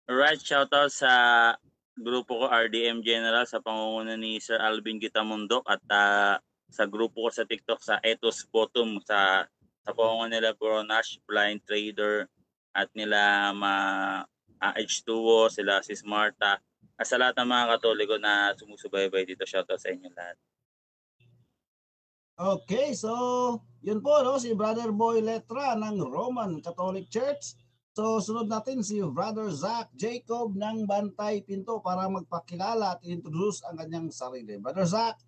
Alright, shoutout sa grupo ko RDM General sa pangunguna ni Sir Alvin Gitamundok at sa grupo ko sa TikTok sa Ethos Bottom sa pangunguna nila Bro Nash, Blind Trader at nila H2O, sila Sis Marta at sa lahat ng mga Katoliko na sumusubaybay dito. Shoutout sa inyo lahat. Okay, so yun po no, si Brother Boy Letra ng Roman Catholic Church. So sunod natin si Brother Zach Jacob ng Bantay Pinto para magpakilala at introduce ang kanyang sarili. Brother Zach.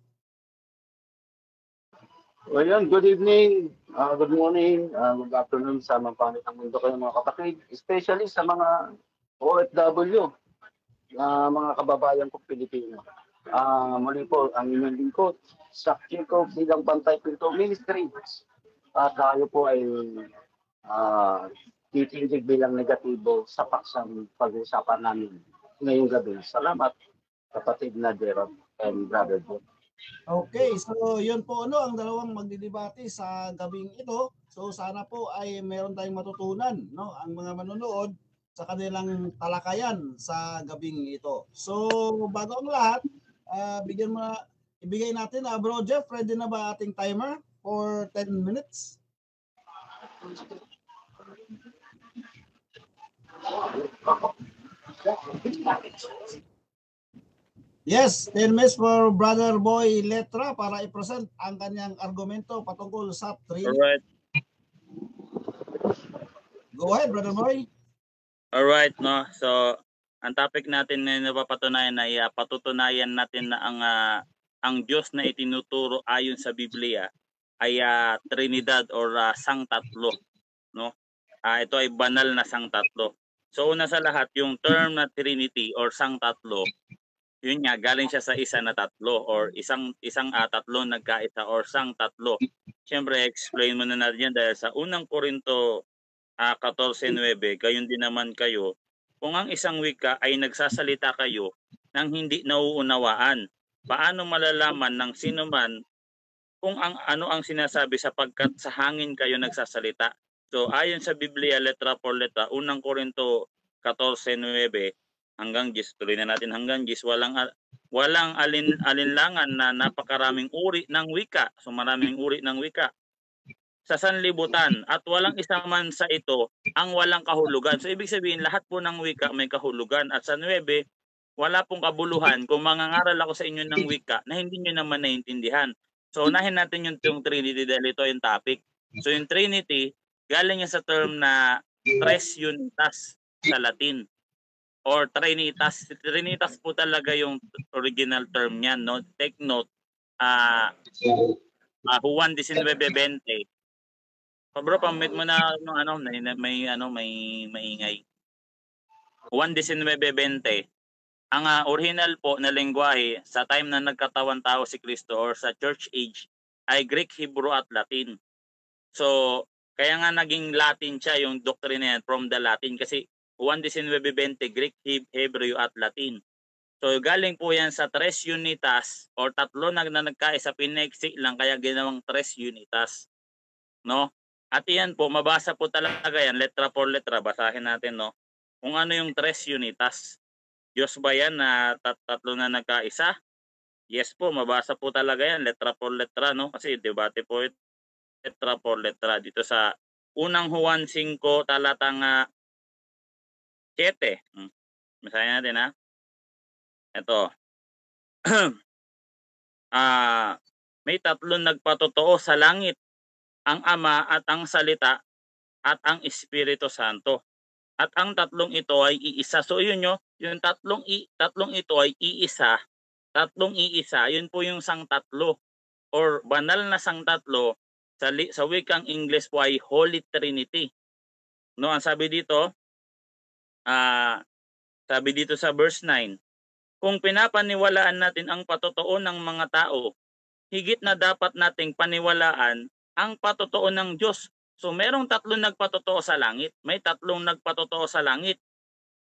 Well, yun, good evening, good morning, good afternoon sa mga panit ng mundo kayo mga kapatid, especially sa mga OFW, mga kababayan kong Pilipino. Muli po, ang inyong lingkod, Zach Jacob bilang Bantay Pinto Ministry. At tayo po ay titindig bilang negatibo sa paksang pag-uusapan namin ngayong gabi. Salamat, kapatid na Jerome and Brother John. Okay, so yun po ano ang dalawang magdidebate sa gabing ito. So sana po ay meron tayong matutunan no ang mga manonood sa kanilang talakayan sa gabing ito. So bago ang lahat, ibigay natin Bro Jeff, ready na ba ating timer for 10 minutes? Yes, 10 minutes for Brother Boy Letra para i-present ang kanyang argumento patungkol sa Trinity. Alright. Go ahead, Brother Boy. Alright, no. So, ang topic natin na napapatunayan na patutunayan natin na ang Diyos na itinuturo ayon sa Biblia ay Trinidad or Sangtatlo, no? Ito ay banal na Sangtatlo. So una sa lahat, yung term na Trinity or Sangtatlo, yun nga galing siya sa isa na tatlo or isang tatlo nagkaisa or Sangtatlo. Siyempre explain mo na natin yan dahil sa unang Korinto 14:9, gayon din naman kayo, kung ang isang wika ay nagsasalita kayo ng hindi nauunawaan, paano malalaman ng sino man kung ano ang sinasabi sapagkat sa hangin kayo nagsasalita? So ayon sa Biblia, letra por letra, unang Korinto 14:9 hanggang 10, tuloy na natin hanggang 10, walang alinlangan na napakaraming uri ng wika. So maraming uri ng wika sa sanlibutan at walang isa man sa ito ang walang kahulugan. So ibig sabihin lahat po ng wika may kahulugan at sa 9 wala pong kabuluhan kung mangangaral ako sa inyo ng wika na hindi nyo naman naiintindihan. So unahin natin yung Trinity dahil ito yung topic. So yung Trinity galing sa term na tres unitas sa Latin or Trinitas. Trinitas po talaga yung original term niyan, no? Take note. Juan 19:20. Bro, pamit mo na may maingay. Juan 19:20. Ang original po na lengguwahe sa time na nagkatawan tao si Kristo or sa church age ay Greek, Hebrew at Latin. So, kaya nga naging Latin siya yung doctrine yan from the Latin kasi Juan 19:20 Greek, Hebrew at Latin. So, galing po yan sa tres unitas or tatlo na nagkaisa pineksi lang kaya ginawang tres unitas. No? At iyan po, mabasa po talaga yan, letra por letra, basahin natin, no? Kung ano yung tres unitas. Diyos ba yan na tatlo na nagkaisa? Yes po, mabasa po talaga yan, letra por letra, no? Kasi debate po ito, letra por letra. Dito sa unang Juan 5, talatang 7. Basahin natin, ha? Ito. May tatlong nagpatotoo sa langit, ang Ama at ang Salita at ang Espiritu Santo. At ang tatlong ito ay iisa. So yun yung tatlong ito ay iisa. Tatlong iisa, yun po yung sangtatlo or banal na sangtatlo sa wikang English po ay Holy Trinity. No, ang sabi dito sa verse 9, kung pinapaniwalaan natin ang patotoo ng mga tao, higit na dapat nating paniwalaan ang patotoo ng Diyos. So merong tatlong nagpatotoo sa langit, may tatlong nagpatotoo sa langit.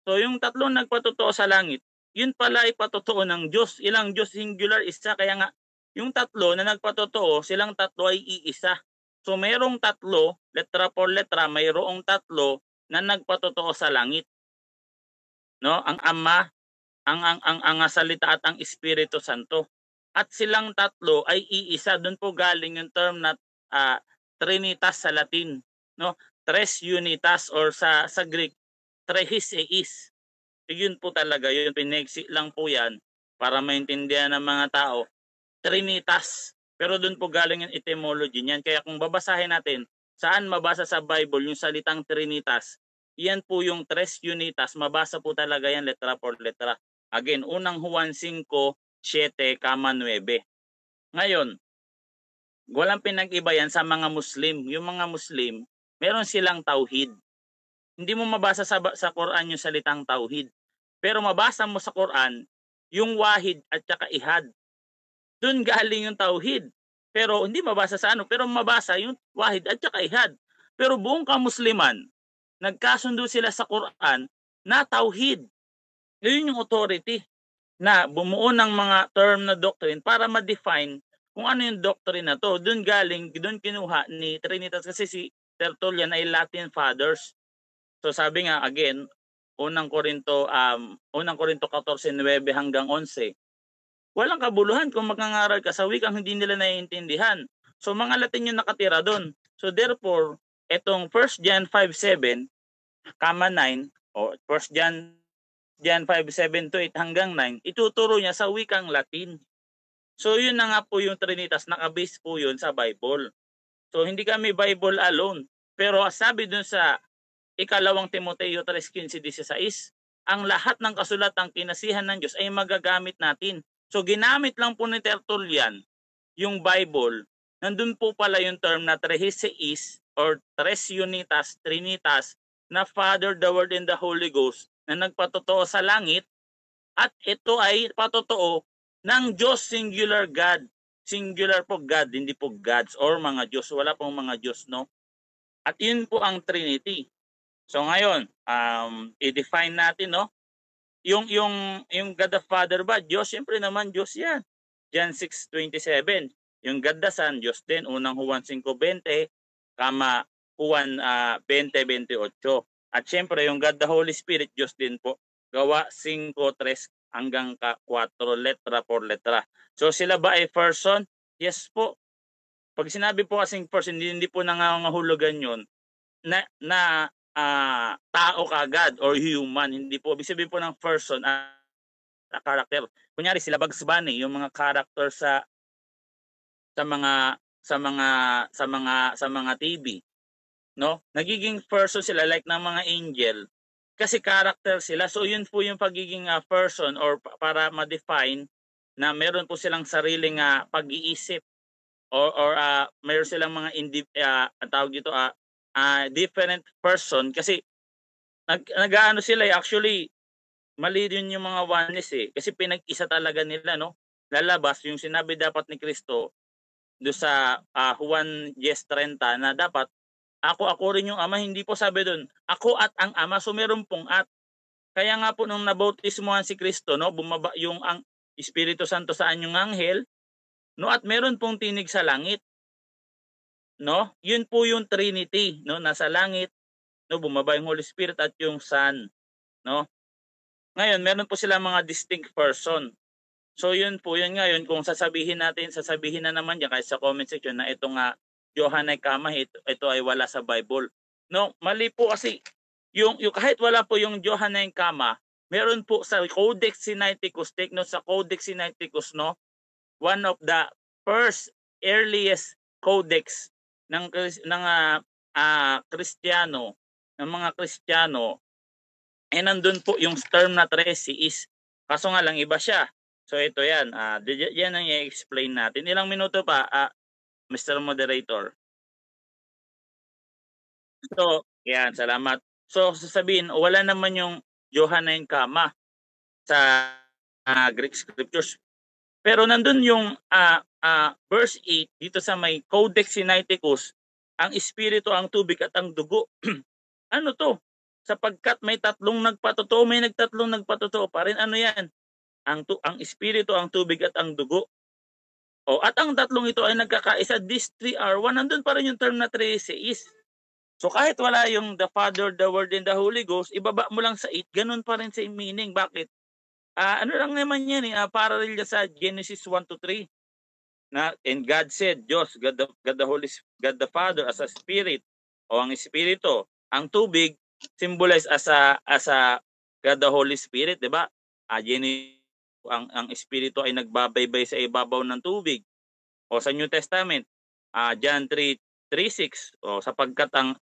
So yung tatlong nagpatotoo sa langit, yun pala ay patotoo ng Diyos. Ilang Diyos? Singular, isa. Kaya nga yung tatlo na nagpatotoo, silang tatlo ay iisa. So merong tatlo, letra por letra, mayroong tatlo na nagpatotoo sa langit. no? Ang Ama, ang salita at ang Espiritu Santo. At silang tatlo ay iisa. Doon po galing yung term na Trinitas sa Latin, no? Tres unitas, or sa Greek, trehis eis. Yun po talaga, yun pineksi lang po yan para maintindihan ng mga tao. Trinitas. Pero doon po galing yung etymology niyan. Kaya kung babasahin natin, saan mabasa sa Bible yung salitang Trinitas, yan po yung tres unitas, mabasa po talaga yan letra por letra. Again, unang Juan 5:7, 9. Ngayon, walang pinag-iba yan sa mga Muslim. Yung mga Muslim, meron silang tauhid. Hindi mo mabasa sa Quran yung salitang tauhid. Pero mabasa mo sa Quran yung wahid at saka ihad. Doon galing yung tauhid. Pero hindi mabasa sa pero mabasa yung wahid at saka ihad. Pero buong kamusliman, nagkasundo sila sa Quran na tauhid. Yun yung authority na bumuo ng mga term na doctrine para ma-define kung ano yung doctrine na to. Doon galing, doon kinuha ni Trinitas, kasi si Tertullian ay Latin Fathers. So sabi nga, again, unang Korinto 14:9 hanggang 11. Walang kabuluhan kung magngangaral ka sa wikang hindi nila naiintindihan. So mga Latin yung nakatira doon. So therefore, etong 1 John 5:7, 9, o 1 John 5:7-8 hanggang 9, ituturo niya sa wikang Latin. So yun na nga po yung Trinitas, nakabase po yun sa Bible. So hindi kami Bible alone. Pero sabi dun sa ikalawang Timoteo 3:15-16, ang lahat ng kasulatang kinasihan ng Diyos ay magagamit natin. So ginamit lang po ni Tertullian yung Bible. Nandun po pala yung term na Trehiseis or Tres Unitas, Trinitas, na Father, the Word, and the Holy Ghost na nagpatotoo sa langit, at ito ay patotoo ng Diyos, singular God. Singular po God, hindi po gods or mga Diyos. Wala pong mga Diyos, no? At yun po ang Trinity. So ngayon, i-define natin, no? Yung God the Father ba? Diyos, siyempre naman Diyos yan. John 6:27. Yung God the Son, Diyos din. Unang Juan 5:20, Juan 20:28. At siyempre, yung God the Holy Spirit, Diyos din po. Gawa 5:3 hanggang 4, letra por letra. So sila ba ay person? Yes po. Pag sinabi po kasing person, hindi po nangangahulugan yun na tao kagad or human. Hindi po. Ibig sabihin po ng person, character. Kunyari sila Bugs Bunny, yung mga character sa mga TV, no? Nagiging person sila like ng mga angel kasi character sila. So yun po yung pagiging person, or para ma-define na meron po silang sariling pag-iisip, or meron silang mga tawag dito different person, kasi nag-aano sila actually mali din yung mga oneness kasi pinag-isa talaga nila, no? Lalabas yung sinabi dapat ni Kristo do sa Juan 10:30 na dapat ako rin yung Ama. Hindi po sabi doon ako at ang Ama. So meron pong at. Kaya nga po nung nabautismohan si Kristo, no, bumaba yung ang Espiritu Santo sa anyong anghel, no, at meron pong tinig sa langit, no? Yun po yung Trinity, no, nasa langit, no, bumaba yung Holy Spirit at yung Son, no? Ngayon, meron po sila mga distinct person. So yun po, yun ngayon, kung sasabihin na naman diyan kahit sa comment section na ito nga Johannine Comma, ito ay wala sa Bible. No, mali po kasi yung kahit wala po yung Johannine Comma, meron po sa Codex Sinaiticus. Take note sa Codex Sinaiticus, no? One of the first earliest codex ng Kristiyano, ng mga Kristiyano, nandun po yung term na Tresis. Kaso nga lang iba siya. So ito yan, yan ang i-explain natin. Ilang minuto pa, Mr. Moderator? So, yan, salamat. So sasabihin, wala naman yung Johannine Comma sa Greek Scriptures. Pero nandun yung verse 8 dito sa may Codex Sinaiticus, ang Espiritu, ang tubig at ang dugo. Ano to? Sapagkat may tatlong nagpatotoo, may nagtatlong nagpatotoo pa rin. Ano yan? Ang Espiritu, ang tubig at ang dugo. At ang tatlong ito ay nagkakaisa. These three are one. Nandun pa rin yung term na Tresis. So kahit wala yung the Father, the Word, and the Holy Ghost, ibaba mo lang sa 8, ganun pa rin sa meaning. Bakit? Ano lang naman yan parallel sa Genesis 1-3. And God said, Diyos, God the Father as a Spirit, o ang Espiritu. Ang tubig, symbolize as a God the Holy Spirit, di ba? Ang Espiritu ay nagbabaybay sa ibabaw ng tubig. O sa New Testament, John 3:6, o sapagkat ang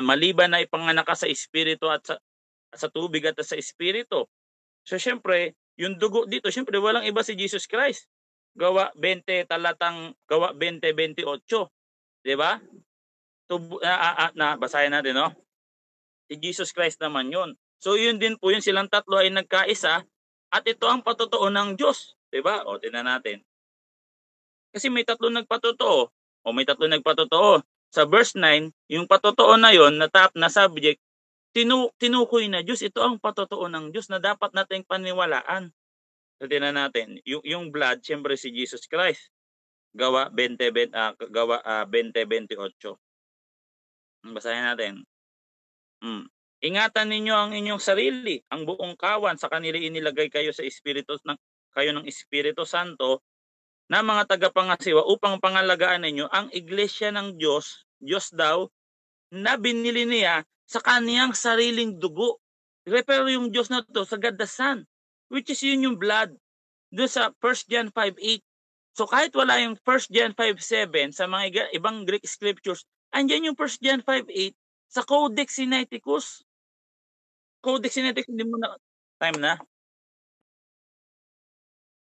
maliban na ipanganak ka sa Espiritu at sa tubig at sa Espiritu. So syempre, yung dugo dito, syempre walang iba si Jesus Christ. Gawa 20 talatang Gawa 20:28, 'di ba? Basahin natin, no? Si Jesus Christ naman 'yon. So yun din po, yun silang tatlo ay nagkaisa at ito ang patotoo ng Diyos, 'di ba? O tingnan natin. Kasi may tatlo nagpatotoo, o may tatlo nagpatotoo. Sa verse 9, yung patotoo na 'yon na subject, tinukoy na Diyos. Ito ang patotoo ng Diyos na dapat nating paniwalaan. So tingnan natin, yung blood, siyempre si Jesus Christ. Gawa 20:28. Basahin natin. Ingatan ninyo ang inyong sarili, ang buong kawan sa kanila inilagay kayo ng Espiritu Santo na mga tagapangasiwa upang pangalagaan ninyo ang iglesia ng Diyos daw na binili niya sa kaniyang sariling dugo. Pero yung Diyos na to sa God the Son, which is yun yung blood. Doon sa 1 John 5:8. So kahit wala yung 1 John 5:7 sa mga ibang Greek scriptures, andyan yung 1 John 5:8 sa Codex Sinaiticus. Codex Sinaiticus, hindi mo na time na.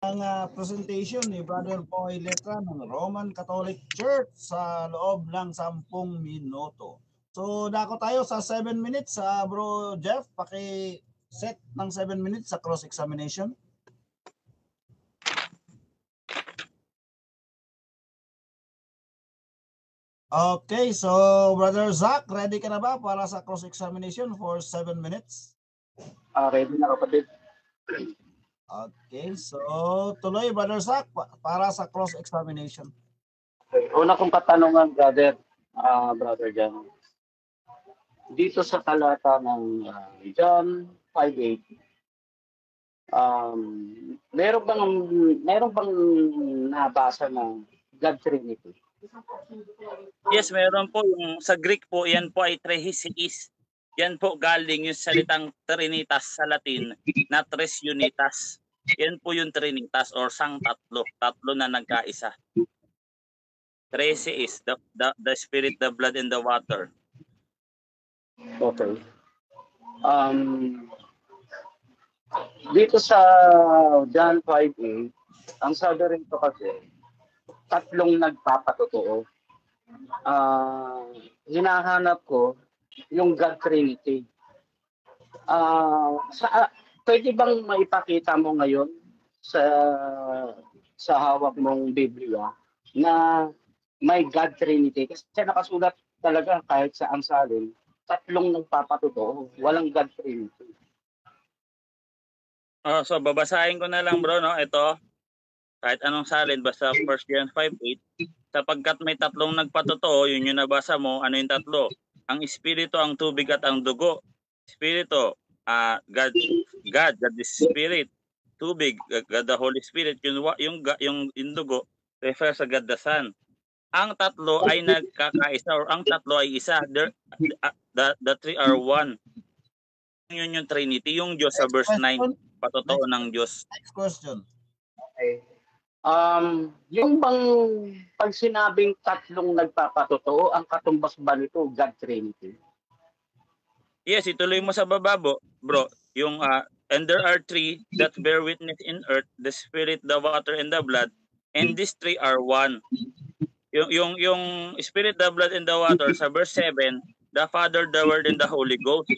Ang presentation ni Brother Boy Letra ng Roman Catholic Church sa loob ng 10 minuto. So dako tayo sa 7 minutes. Bro Jeff, paki-set ng 7 minutes sa cross-examination. Okay, so Brother Zach, ready ka na ba para sa cross-examination for 7 minutes? Ready na, kapatid. Okay, so tuloy Brother Zach para sa cross-examination. Okay. Una kong katanungan, Brother John. Dito sa talata ng John 5:8, meron bang nabasa ng God Trinity? Yes, meron po. Yung sa Greek po, yan po ay trithesis. Yan po galing yung salitang Trinitas sa Latin na tres unitas. Yan po yung Trinitas or sang tatlo. Tatlo na nagkaisa. Trithesis, the Spirit, the blood, and the water. Okay. Dito sa John 5:8, ang sabi rito kasi, tatlong nagpapatotoo. Hinahanap ko yung God Trinity. Pwede bang maipakita mo ngayon sa hawak mong Biblia na may God Trinity? Kasi nakasulat talaga kahit sa salin, tatlong nagpapatotoo, walang God Trinity. So babasahin ko na lang, bro, no? Ito, kahit anong salin, basta 1 John 5:8, sapagkat may tatlong nagpatotoo, yun yung nabasa mo. Ano yung tatlo? Ang Espiritu, ang tubig, at ang dugo. Espiritu, God is Spirit. Tubig, God the Holy Spirit. Yung dugo, refer sa God the Son. Ang tatlo ay nagkakaisa, or ang tatlo ay isa. The three are one. Yun yung Trinity. Yung Diyos sa verse 9, patotoo ng Diyos. Next question. Okay. Yung bang pag sinabing tatlong nagpapatotoo, ang katumbas ba nito God Trinity? Yes, ituloy mo sa baba, bro. Yung and there are three that bear witness in earth, the Spirit, the water, and the blood, and these three are one. Yung Spirit, the blood, and the water sa verse 7, the Father, the Word, and the Holy Ghost.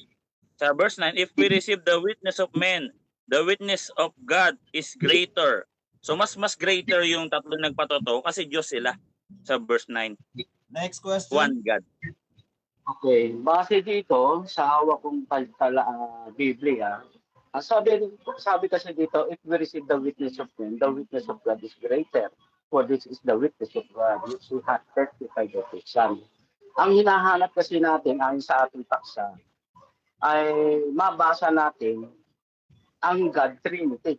Sa verse 9, if we receive the witness of men, the witness of God is greater. So mas greater yung tatlo nagpatotoo kasi Diyos sila sa verse 9. Next question. One God. Okay, base dito sa hawak kong Biblia, sabi kasi dito, if we receive the witness of men, the witness of God is greater. For this is the witness of God, which He hath testified of His Son. Ang hinahanap kasi natin ayon sa ating paksa ay mabasa natin ang God Trinity.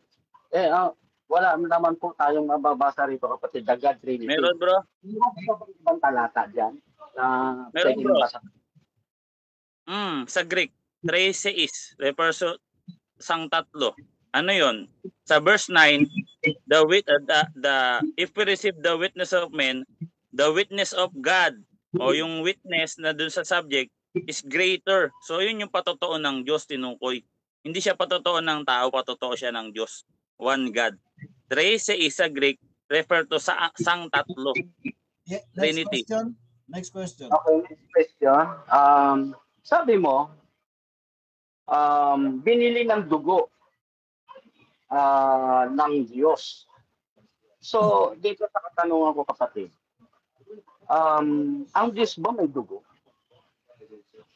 Wala naman po tayong mababasa rito, kapatid, the God Trinity. Meron, bro. Hindi ibang talata dyan na Meron, pwede bro. basa? Sa Greek, Threseis, refers to sang tatlo. Ano 'yon? Sa verse 9, if we receive the witness of men, the witness of God, o yung witness na dun sa subject is greater. So yun yung patotoo ng Diyos, tinukoy. Hindi siya patotoo ng tao, patotoo siya ng Diyos. One God. Threseis sa Greek refer to sa sang tatlo. Yeah, Trinity. Next question. Okay, next question. Sabi mo, binili ng dugo ng Diyos. So, dito sa katanungan ko, kapatid, ang Diyos ba may dugo?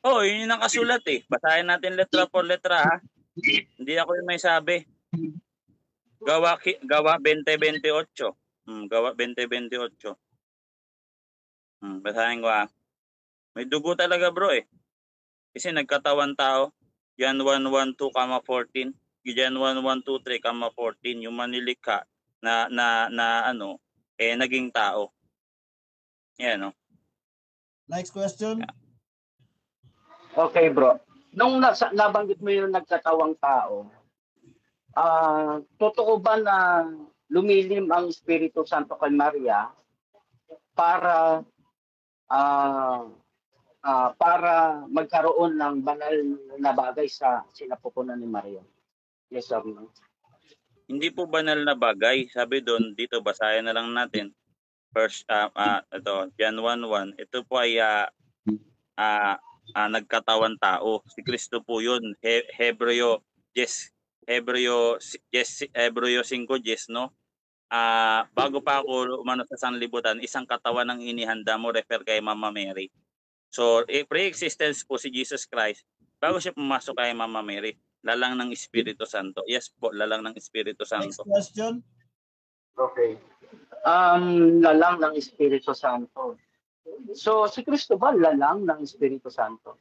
Yun yung nakasulat eh. Basahin natin letra por letra, ha. Hindi ako yung may sabi. Gawa 20:28. Gawa 20:28. Basahin ko, ha. May dugo talaga, bro, eh. Kasi nagkatawan tao. John 1:1-2, 14. John 1:1-2, 3, 14. Yung manilikha na naging tao. Yan, no. Next question. Okay, bro. Nung nabanggit mo yung nagkatawang tao, totoo ba na lumilim ang Espiritu Santo kay Maria para magkaroon ng banal na bagay sa sinapupunan ni Maria? Yes or no? Hindi po banal na bagay. Sabi doon, dito basahin na lang natin. First, ito, John 1:1. Ito po ay nagkatawan tao. Si Kristo po yun. Hebreo 5:10, no? Bago pa ako umano sa sanlibutan, isang katawan ang inihanda mo, refer kay Mama Mary. So, pre-existence po si Jesus Christ bago siya pumasok kay Mama Mary. Lalang ng Espiritu Santo. Yes po, lalang ng Espiritu Santo. Next question. Okay. Lalang ng Espiritu Santo. So, si Kristo ba lalang ng Espiritu Santo?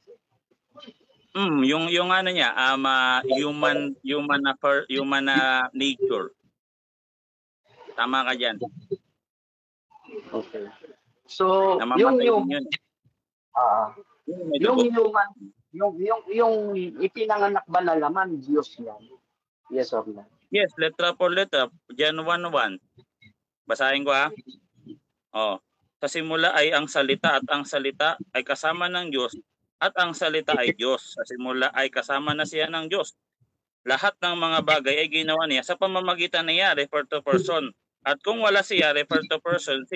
Yung ano niya, human na nature. Tama ka diyan. Okay. So, yung ipinanganak ba na laman, Diyos yan? Yes or no? Yes, letra por letra. John 1:1. Basahin ko, ha. Sa simula ay ang salita, at ang salita ay kasama ng Diyos, at ang salita ay Diyos. Sa simula ay kasama na siya ng Diyos. Lahat ng mga bagay ay ginawa niya sa pamamagitan niya, refer to person. At kung wala siya, refer to person,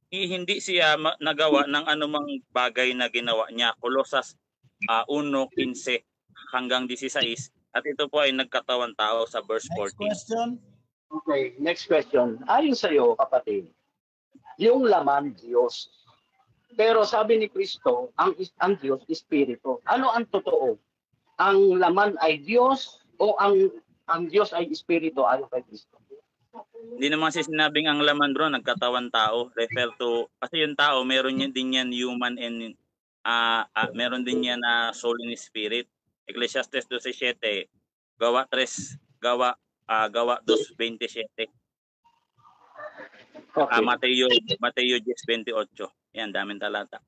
hindi siya nagawa ng anumang bagay na ginawa niya. Kolosas 1:15 hanggang 16. At ito po ay nagkatawan tao sa verse 14. Next question. Okay, next question. Ayon sa iyo, kapatid, yung laman, Diyos. Pero sabi ni Kristo, ang Diyos, Espiritu. Ano ang totoo? Ang laman ay Diyos o ang Diyos ay Espiritu ayon kay Kristo? Hindi naman sinabing ang laman, bro, nagkatawan tao. Refer to, kasi yung tao, meron din yan human and meron din yan soul and spirit. Ecclesiastes 12:7, Gawa 2:27. Okay. Mateo 10:28. Yan, daming talata.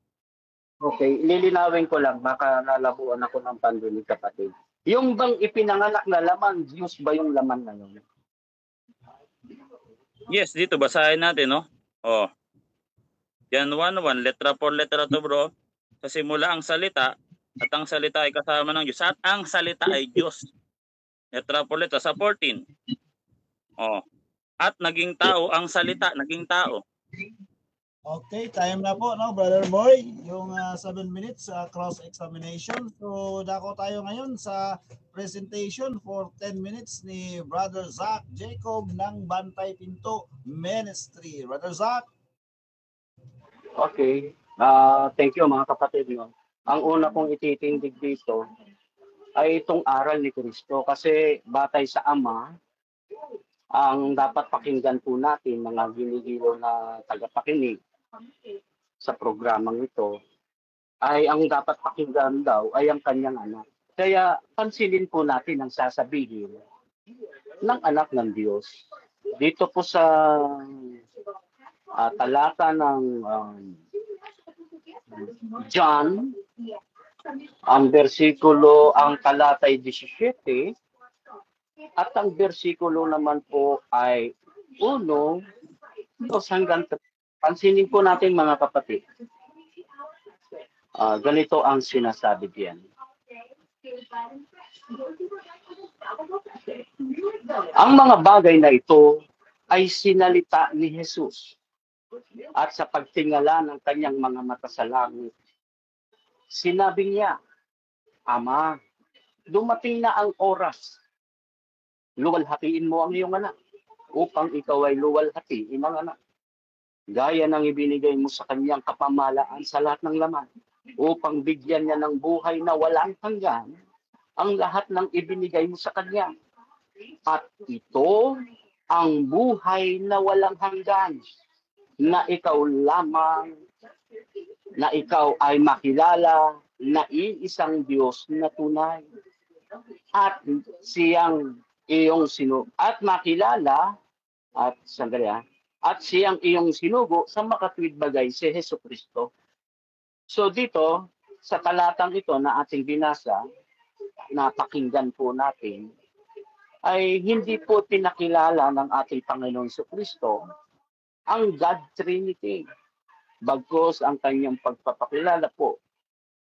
Okay, lilinawin ko lang, baka nalabuan ako ng pandinig, kapatid. Yung bang ipinanganak na laman, Diyos ba yung laman na yun? Yes, dito basahin natin, no? John 1:1, letra por letra to, bro. Sa simula ang salita, at ang salita ay kasama ng Diyos, at ang salita ay Diyos. Letra por letra sa 14. At naging tao, ang salita naging tao. Okay, time na po, no, Brother Boy, yung 7 minutes cross-examination. So, dako tayo ngayon sa presentation for 10 minutes ni Brother Zach Jacob ng Bantay Pinto Ministry. Brother Zach? Okay. Thank you, mga kapatid. No? Ang una kong ititindig dito ay itong aral ni Kristo, kasi batay sa Ama, ang dapat pakinggan po natin, mga ginigilaw na tagapakinig sa programang ito, ay ang dapat pakinggan daw ay ang kanyang anak. Kaya pansinin po natin ang sasabihin ng anak ng Diyos. Dito po sa talata ng John, ang talata ay 17 at ang bersikulo naman po ay 1, 2 hanggang 3. Pansinin po natin mga kapatid. Ganito ang sinasabi diyan. Ang mga bagay na ito ay sinalita ni Jesus at sa pagtingala ng kanyang mga mata sa langit, sinabi niya, Ama, dumating na ang oras. Luwalhatiin mo ang iyong anak upang ikaw ay luwalhatiin ang anak. Gaya ng ibinigay mo sa kanyang kapamahalaan sa lahat ng laman upang bigyan niya ng buhay na walang hanggan ang lahat ng ibinigay mo sa kanya. At ito ang buhay na walang hanggan, na ikaw lamang, na ikaw ay makilala na iisang Diyos na tunay. At siyang iyong at makilala, at sandali at siyang iyong sinugo sa makatwid bagay si Jesucristo. So dito, sa talatang ito na ating binasa, na pakinggan po natin, ay hindi po pinakilala ng ating Panginoon Jesucristo ang God Trinity. Bagkus ang kanyang pagpapakilala po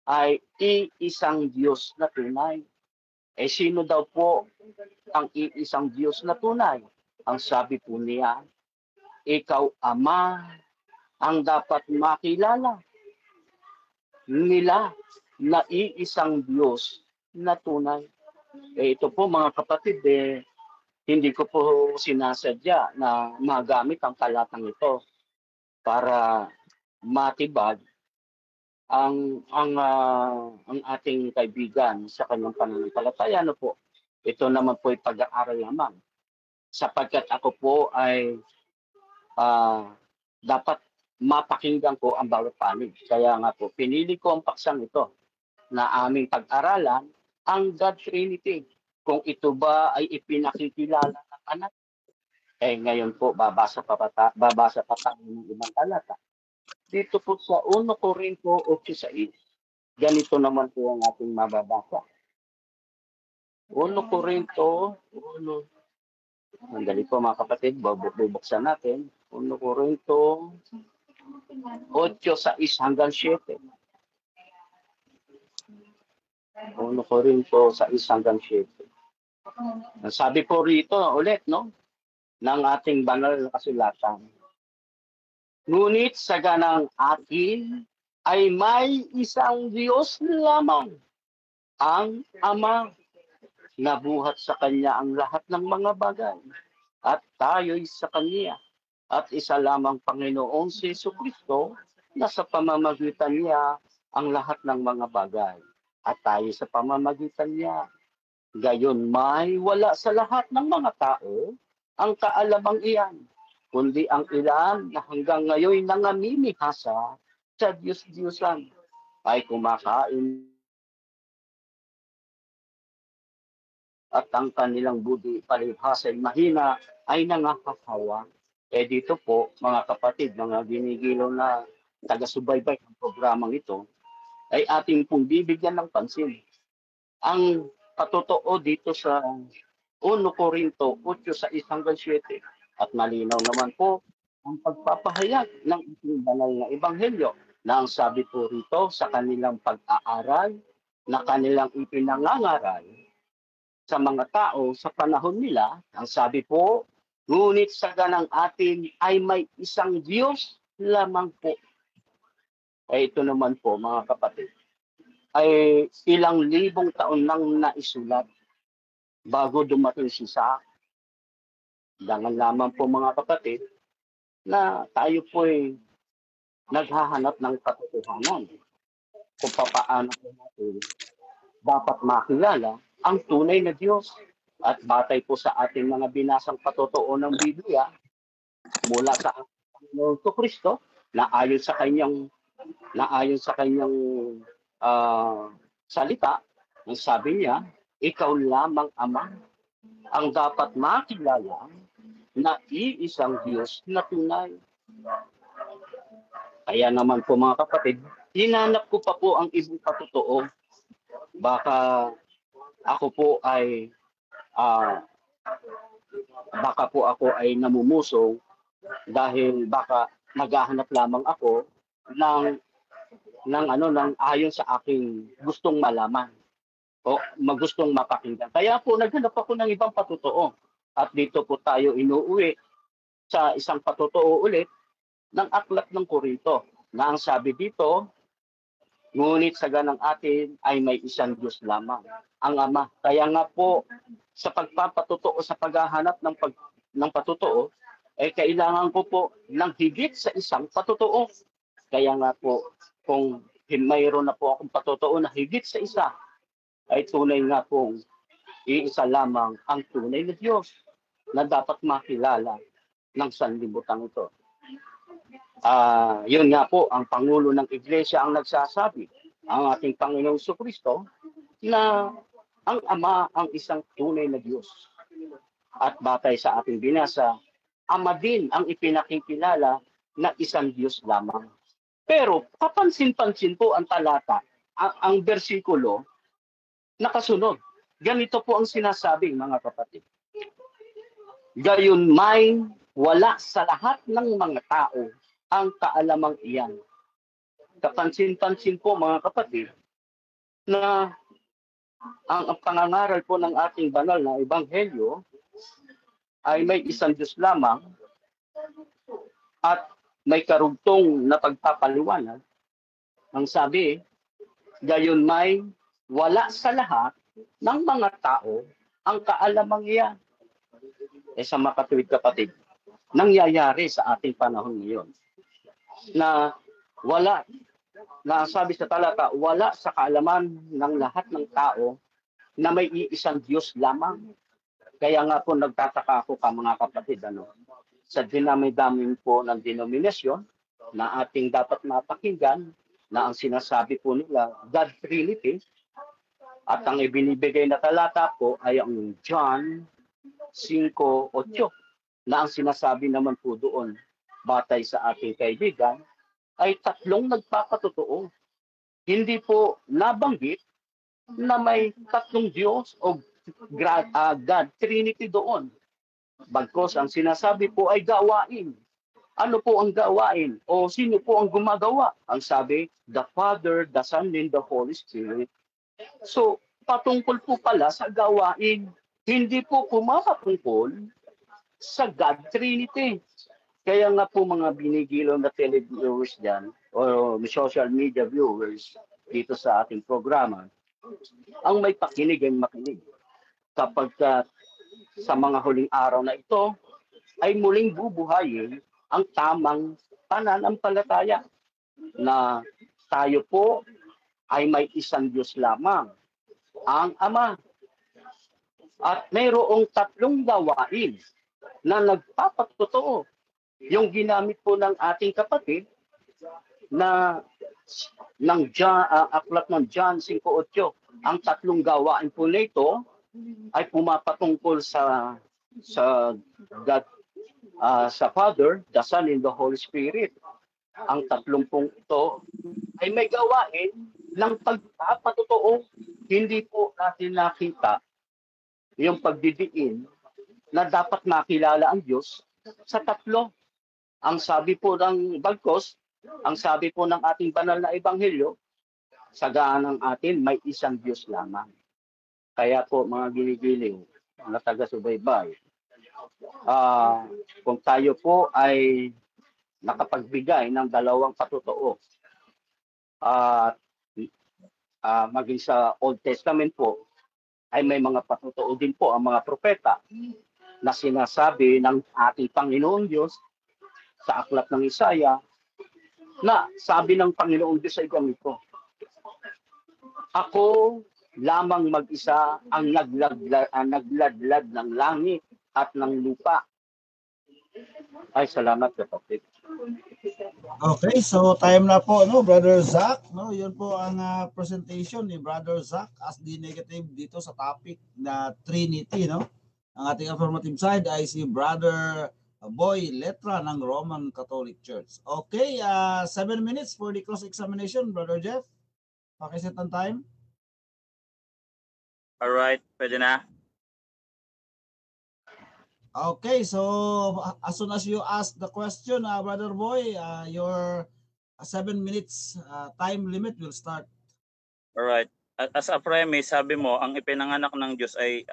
ay iisang Diyos na tunay. Sino daw po ang iisang Diyos na tunay? Ang sabi po niya, ikaw, Ama, ang dapat makilala nila na iisang Diyos na tunay. Ito po mga kapatid, hindi ko po sinasadya na magamit ang talatang ito para matibag ang ating kaibigan sa kanyang pananampalataya. Ano po? Ito naman po ay pag-aaral lamang. Sapagkat ako po ay dapat mapakinggan ko ang bawat panig. Kaya nga po, pinili ko ang paksang ito na aming pag-aralan, ang God Trinity. Kung ito ba ay ipinakikilala ng anak, ngayon po babasa pa tayo ng ibang talata. Dito po sa 1 Corinto 8:6, ganito naman po ang ating mababasa. 1 Corinto, Andali po mga kapatid, bubuksan natin. 1 Corinto 8:6 hanggang 7. 1 Corinto 6 hanggang 7. Sabi po rito ulit, no, ng ating banal na kasulatan. Ngunit sa ganang atin ay may isang Diyos lamang, ang Ama, na buhat sa Kanya ang lahat ng mga bagay, at tayo'y sa Kanya, at isa lamang Panginoong si Jesucristo, na sa pamamagitan niya ang lahat ng mga bagay, at tayo sa pamamagitan niya. Gayon may wala sa lahat ng mga tao ang kaalamang iyan, kundi ang ilan na hanggang ngayon nangamimihasa sa Diyos-Diyosan ay kumakain at ang kanilang budi palibhasa ay mahina ay nangahahawa. Dito po, mga kapatid, mga ginigilaw na taga-subaybay ng programang ito, ay ating pong bibigyan ng pansin. Ang patotoo dito sa 1 Corinto 8:6 hanggang 7, at malinaw naman po ang pagpapahayag ng ating banal na ebanghelyo na ang sabi po rito sa kanilang pag-aaral na kanilang ipinangangaral sa mga tao sa panahon nila, ang sabi po, ngunit sa ganang atin ay may isang Diyos lamang po. Ito naman po mga kapatid, ay ilang libong taon nang naisulat bago dumating si Isaac. Dangan lamang po mga kapatid na tayo po ay naghahanap ng katotohanan kung paano po natin dapat makilala ang tunay na Diyos. At batay po sa ating mga binasang patotoo ng Biblia mula sa Panginoon Kristo na ayon sa kanyang na ayon sa kanyang salita, ang sabi niya, ikaw lamang Ama ang dapat makilala na iisang Diyos na tunay. Kaya naman po mga kapatid, hinanap ko pa po ang ibang patotoo. Baka ako po ay namumuso dahil baka naghahanap lamang ako ng ayon sa aking gustong malaman o magustong mapakinggan. Kaya po naghanap ako ng ibang patotoo. At dito po tayo inuuwi sa isang patotoo ulit ng aklat ng Korinto na ang sabi dito, ngunit sa ganang atin ay may isang Diyos lamang, ang Ama. Kaya nga po sa pagpapatotoo, sa paghahanap ng patotoo, kailangan ko po ng higit sa isang patotoo. Kaya nga po, kung mayroon na po akong patotoo na higit sa isa, ay tunay nga pong iisa lamang ang tunay na Diyos na dapat makilala ng sanlibutan ito. Yun nga po, ang Pangulo ng Iglesia ang nagsasabi, ang ating Panginoong Jesucristo, na ang Ama ang isang tunay na Diyos. At batay sa ating binasa, Ama din ang ipinakikilala na isang Diyos lamang. Pero kapansin-pansin po ang talata, ang bersikulo, nakasunod. Ganito po ang sinasabi, mga kapatid. Gayunmay wala sa lahat ng mga tao ang kaalamang iyan. Kapansin-pansin po, mga kapatid, na ang pangangaral po ng ating banal na ebanghelyo ay may isang Diyos lamang at may karugtong na pagpapaliwanag. Ang sabi, gayunmay wala sa lahat ng mga tao ang kaalamang iyan. Sa makatuwid kapatid, nangyayari sa ating panahon ngayon na wala, na sabi sa talata, wala sa kaalaman ng lahat ng tao na may iisang Diyos lamang. Kaya nga po nagtataka ako mga kapatid, sa dinami-dami po ng denominasyon na ating dapat mapakinggan na ang sinasabi po nila, God Trinity, at ang ibinibigay na talata po ay ang John 5:8 na ang sinasabi naman po doon, batay sa ating kaibigan, ay tatlong nagpapatotoo. Hindi po nabanggit na may tatlong Diyos o God Trinity doon. Bagkos ang sinasabi po ay gawain. Ano po ang gawain? O sino po ang gumagawa? Ang sabi, the Father, the Son, and the Holy Spirit. So, patungkol po pala sa gawain. Hindi po pumapatungkol sa God Trinity. Kaya nga po mga binigilo na televiewers dyan, o social media viewers dito sa ating programa, ang may pakinig ay makinig. Kapag sa mga huling araw na ito, ay muling bubuhayin ang tamang pananampalataya na tayo po ay may isang Diyos lamang, ang Ama. At mayroong tatlong gawain na nagpapatotoo. Yung ginamit po ng ating kapatid na ng aklat ng John 5:8. Ang tatlong gawain po nito ay pumapatungkol sa God, sa Father, the Son, and the Holy Spirit. Ang tatlong pong ito ay may gawain ng pagpapatotoo. Hindi po natin nakita yung pagdidiin na dapat makilala ang Diyos sa tatlo. Ang sabi po ng bagkos, ang sabi po ng ating banal na ebanghelyo, sa gaanang atin may isang Diyos lamang. Kaya po mga ginigiling na taga-subaybay, kung tayo po ay nakapagbigay ng dalawang patotoo, maging sa Old Testament po, ay may mga patotoo din po ang mga propeta na sinasabi ng ating Panginoon Diyos sa aklat ng Isaya, na sabi ng Panginoong Diyos ay ganito, ako lamang mag-isa ang nagladlad ng langit at ng lupa. Ay, salamat kapatid. Okay, so time na po, no, Brother Zach, no, yun po ang presentation ni Brother Zach as the negative dito sa topic na Trinity, no. Ang ating affirmative side ay si Brother Boy Letra ng Roman Catholic Church. Okay, 7 minutes for the cross-examination, Brother Jeff. Pakiset ang time. Alright, pwede na. Okay, so as soon as you ask the question, Brother Boy, your 7 minutes time limit will start. Alright. As a premise, sabi mo, ang ipinanganak ng Diyos ay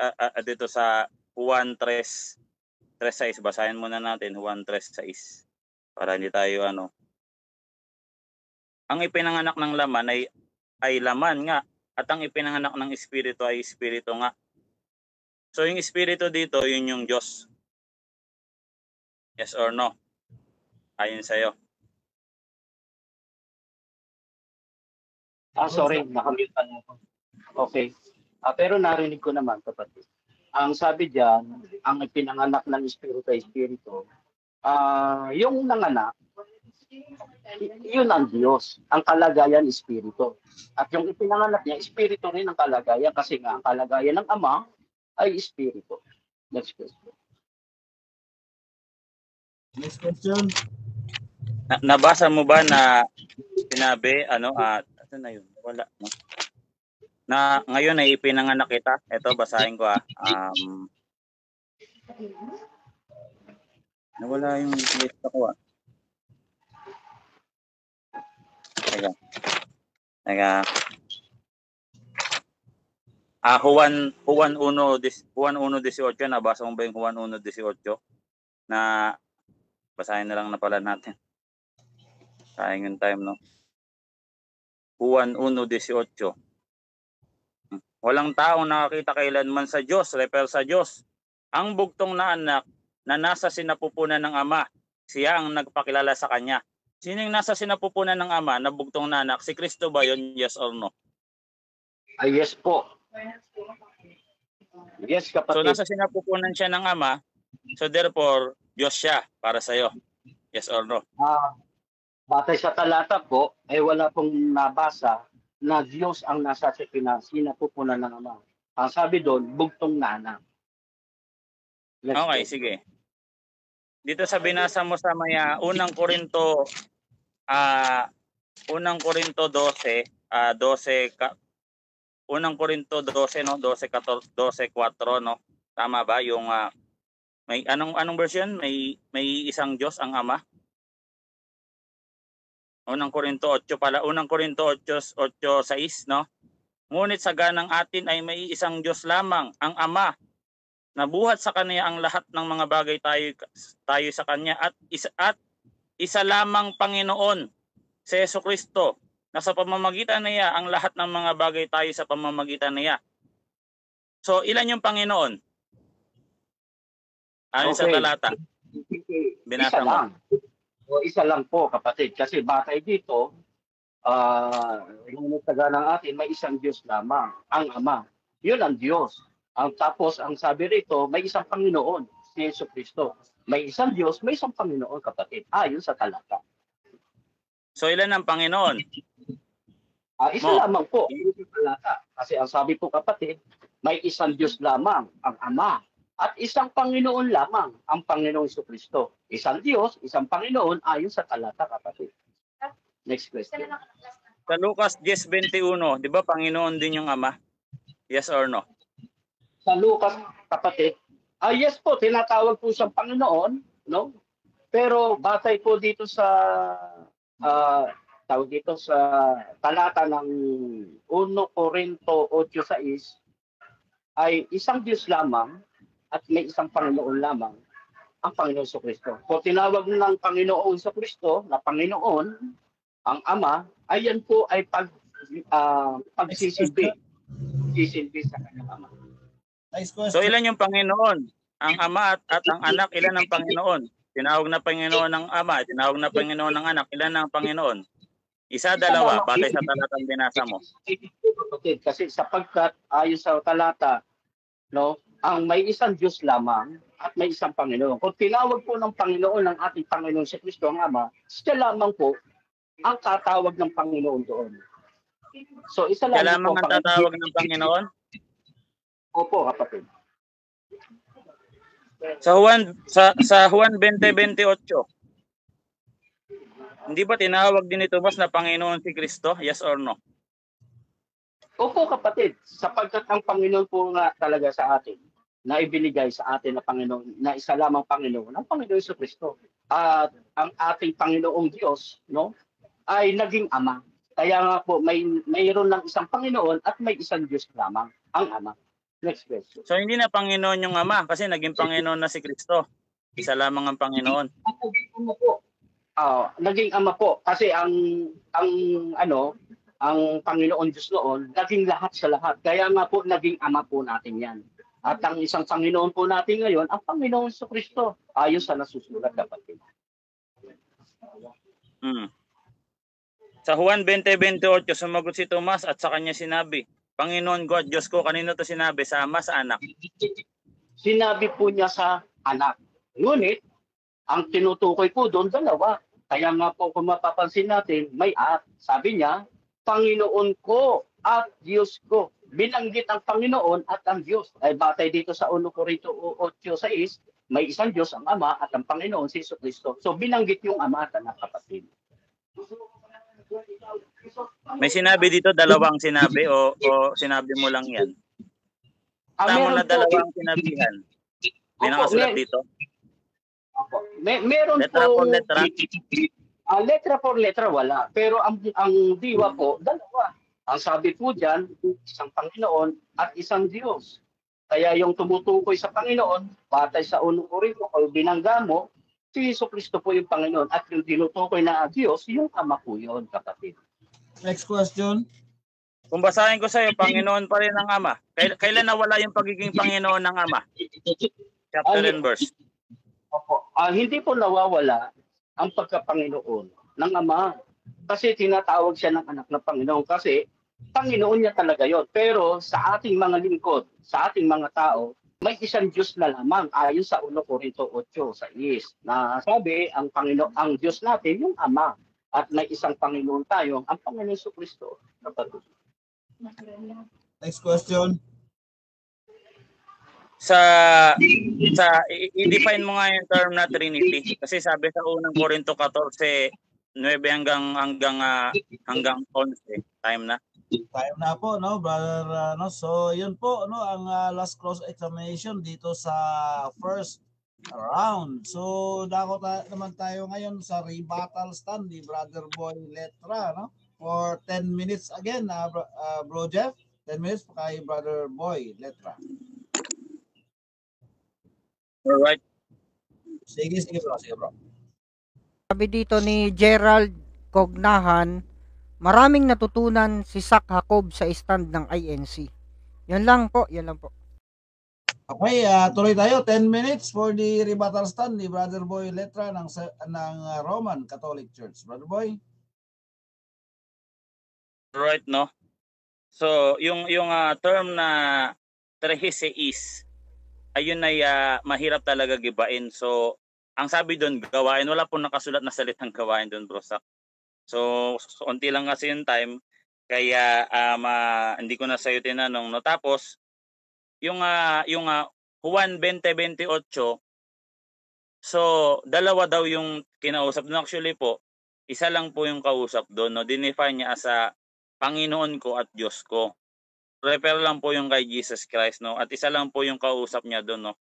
dito sa Juan 3:6. Basahin muna natin, Juan 3:6. Para hindi tayo Ang ipinanganak ng laman ay laman nga. At ang ipinanganak ng espiritu ay espiritu nga. So yung espiritu dito, yun yung Diyos. Yes or no? Ayon sa'yo. Sorry, nakamute ako. Okay. Pero narinig ko naman, kapatid. Ang sabi diyan, ang pinanganak ng espiritu ay espiritu. Yung nanganak, yun ang Diyos. Ang kalagayan, espiritu. At yung ipinanganak niya, espiritu rin ang kalagayan kasi nga ang kalagayan ng Ama ay espiritu. Next question. Next question. Nabasa mo ba na sinabi, ano na yun? Wala, no? Na ngayon ay ipinanganak kita. Ito, basahin ko nawala yung lista ko Teka. Juan 1:18, nabasa mo ba yung Juan 1:18? Na basahin na lang na pala natin. Sayang yung time, no? Juan 1:18. Walang taong nakakita kailanman sa Diyos, refer sa Diyos. Ang bugtong na anak na nasa sinapupunan ng Ama, siya ang nagpakilala sa Kanya. Sino yung nasa sinapupunan ng Ama na bugtong na anak? Si Kristo ba yun? Yes or no? Yes po. Yes, kapatid. So nasa sinapupunan siya ng Ama, so therefore, Diyos siya para sa'yo. Yes or no? Batay sa talata po, wala pong nabasa na Diyos ang nasa sinapupunan ng Ama. Ang sabi doon, bugtong na anak. Okay, sige. Dito sa binasa mo sa maya, unang Korinto 12, unang Korinto 12, no? 12:4, no? Tama ba? Yung may anong version? May isang Diyos ang Ama. Unang Korinto 8 pala. Unang Korinto 8:6, no? Ngunit sa ganang atin ay may isang Diyos lamang, ang Ama. Nabuhat sa Kanya ang lahat ng mga bagay tayo sa Kanya at isa lamang Panginoon, si Jesucristo, na sa pamamagitan niya ang lahat ng mga bagay tayo sa pamamagitan niya. So, ilan yung Panginoon? Ano sa talata? Binasa mo. Isa lang po, kapatid. Kasi batay dito, yung taga ng atin, may isang Diyos lamang, ang Ama. Yun ang Diyos. Tapos, ang sabi rito, may isang Panginoon, si Jesucristo. May isang Diyos, may isang Panginoon, kapatid. Yun sa talata. So, ilan ang Panginoon? Isa lamang po, yun sa talata. Kasi ang sabi po, kapatid, may isang Diyos lamang, ang Ama. At isang Panginoon lamang, ang Panginoong Jesucristo. Isang Diyos, isang Panginoon, ayon sa talata, kapatid. Next question. Sa Lucas 10:21, di ba Panginoon din yung Ama? Yes or no? Sa Lucas, kapatid, yes po, tinatawag po siyang Panginoon, no? Pero batay po dito sa tawag dito sa talata ng 1 Korinto 8:6 ay isang Diyos lamang at may isang Panginoon lamang, ang Panginoon Jesucristo. Kung tinawag ng Panginoon Jesucristo na Panginoon, ang Ama, ayan po ay pagsisilbi sa kanyang Ama. So ilan yung Panginoon? Ang Ama at ang Anak, ilan ang Panginoon? Tinawag na Panginoon ng Ama, tinawag na Panginoon ng Anak, ilan ang Panginoon? Isa, dalawa, batay sa talatang binasa mo. Kasi sapagkat ayon sa talata, no, ang may isang Diyos lamang at may isang Panginoon. Kung tinawag po ng Panginoon ng ating Panginoon si Kristo ang Ama, siya lamang po ang tatawag ng Panginoon doon. So isa Siya lang po lamang ang tatawag ng Panginoon. Opo, kapatid. Sa Juan 20:28. Hindi ba tinawag din ito Boss na Panginoon si Kristo? Yes or no? Opo, kapatid, sapagkat ang Panginoon po nga talaga sa atin, na ibinigay sa atin na Panginoon, na isa lamang Panginoon, ang Panginoon sa Kristo. At ang ating Panginoong Diyos, no, ay naging Ama. Kaya nga po, mayroon lang isang Panginoon at may isang Diyos lamang, ang Ama. Next question. So hindi na Panginoon yung Ama kasi naging Panginoon na si Kristo. Isa lamang ang Panginoon. Naging Ama po kasi ang Panginoon Diyos noon, naging lahat sa lahat. Kaya nga po, naging Ama po natin yan. At ang isang Panginoon po natin ngayon, ang Panginoon sa Kristo, ayon sa nasusulat, kapatid. Sa Juan 20:28, sumagot si Tomas at sa kanya sinabi, Panginoon ko at Diyos ko, kanino to sinabi? Sa Ama, sa Anak? Sinabi po niya sa Anak. Ngunit, ang tinutukoy po doon, dalawa. Kaya nga po, kung mapapansin natin, may at. Sabi niya, Panginoon ko at Diyos ko. Binanggit ang Panginoon at ang Diyos. Ay batay dito sa 1 Corinto 8:6, may isang Diyos ang Ama at ang Panginoon si Jesucristo. So binanggit yung Ama at Anak, kapatid. May sinabi dito, dalawang sinabi o sinabi mo lang yan? Tama na dalawang sinabihan. May nakasulat dito? Meron letra po. For letra? Letra for letra, wala. Pero ang diwa po, dalawa. Ang sabi po dyan, isang Panginoon at isang Diyos. Kaya yung tumutukoy sa Panginoon, batay sa 1 Corinto, o binangga mo, si Jesucristo po yung Panginoon. At yung tinutukoy na Diyos, yung Ama po yun, kapatid. Next question. Kung basahin ko sa iyo, Panginoon pa rin ang Ama. Kailan nawala yung pagiging Panginoon ng Ama? Chapter and verse. Opo. Hindi po nawawala ang pagkapanginoon ng Ama. Kasi tinatawag siya ng anak ng Panginoon kasi Panginoon niya talaga yon. Pero sa ating mga lingkod, sa ating mga tao, may isang Diyos na lamang ayon sa 1 Corinto 8:6 na sabi ang Panginoon, ang Diyos natin yung Ama at may isang Panginoon tayo, ang Panginoon Jesucristo. Next question. I-define mo nga yung term na Trinity kasi sabi sa 1 Corinto 14:9 hanggang 11 time na Po, no, brother, no. So, yun po, no, ang last cross examination dito sa first round. So, dako naman tayo ngayon sa rebuttal stand ni Brother Boy Letra, no? For 10 minutes again, Bro Jeff. 10 minutes kay Brother Boy Letra. Alright. Sige bro. Sabi dito ni Gerald Cognahan, maraming natutunan si Sak Jacob sa stand ng INC. Yan lang po. Okay, tuloy tayo. 10 minutes for the rebuttal stand ni Brother Boy Letra ng Roman Catholic Church. Brother Boy? Right, no? So, yung term na trehiseis, ayun ay mahirap talaga gibain. So, ang sabi doon, gawain, wala pong nakasulat na salitang gawain doon, bro. So, unti lang kasi yung time, kaya hindi ko na sa'yo tinanong. No? Tapos, yung Juan 20:28, so, dalawa daw yung kinausap doon. Actually po, isa lang po yung kausap doon. No? Dinefine niya as Panginoon ko at Diyos ko. Refer lang po yung kay Jesus Christ, no? At isa lang po yung kausap niya doon, no?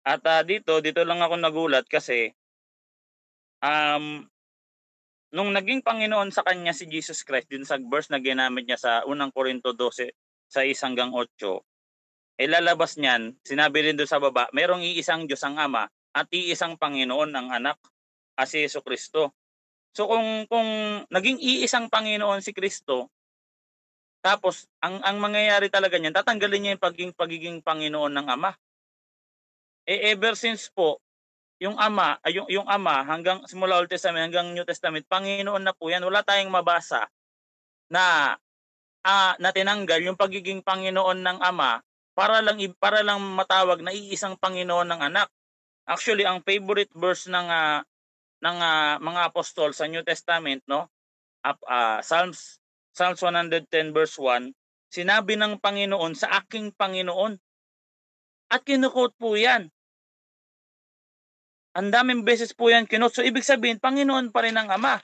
At dito lang ako nagulat kasi nung naging Panginoon sa kanya si Jesus Christ din sa verse na ginamit niya sa 1 Corinto 12 sa 1 hanggang 8, lalabas niyan, sinabi rin doon sa baba, merong iisang Diyos ang Ama at iisang Panginoon ang Anak, si Jesucristo. So kung naging iisang Panginoon si Kristo, tapos ang mangyayari talaga niyan, tatanggalin niya yung pagiging Panginoon ng Ama. Ever since po, yung Ama hanggang simula Old Testament hanggang New Testament, Panginoon na po yan. Wala tayong mabasa na tinanggal yung pagiging Panginoon ng Ama para lang matawag na iisang Panginoon ng anak. Actually, ang favorite verse ng mga apostol sa New Testament, no? Psalms 110 verse 1, sinabi ng Panginoon sa aking Panginoon. At kinuquote po 'yan. Ang daming beses po 'yan kinuquote. So ibig sabihin, Panginoon pa rin ang Ama.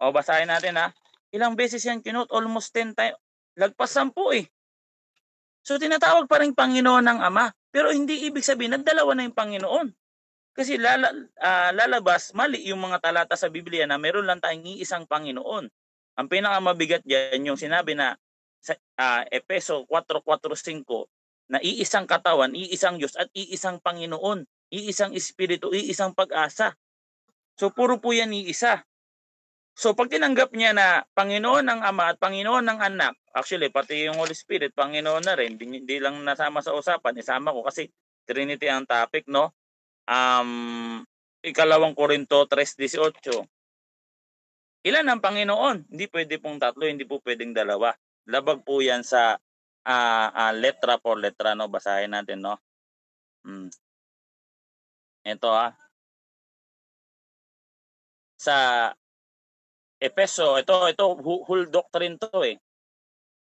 O basahin natin ha. Ilang beses 'yan kinuquote? Almost 10 times. Lagpas 10 eh. So tinatawag pa rin Panginoon ng Ama. Pero hindi ibig sabihin na dalawa na yung Panginoon. Kasi lalabas, mali yung mga talata sa Biblia na meron lang tayong iisang Panginoon. Ang pinakamabigat diyan yung sinabi na sa Efeso 4:4-5 na iisang katawan, iisang Diyos at iisang Panginoon, iisang Espiritu, iisang pag-asa. So puro po yan iisa. So pag tinanggap niya na Panginoon ng Ama at Panginoon ng Anak, actually pati yung Holy Spirit, Panginoon na rin, hindi lang nasama sa usapan, isama ko kasi Trinity ang topic, no? 2 Korinto 3:18. Ilan ang Panginoon? Hindi pwede pong tatlo, hindi po pwedeng dalawa. Labag po yan sa letra por letra, no? Basahin natin, no? Ito sa Efeso, ito whole doctrine to eh.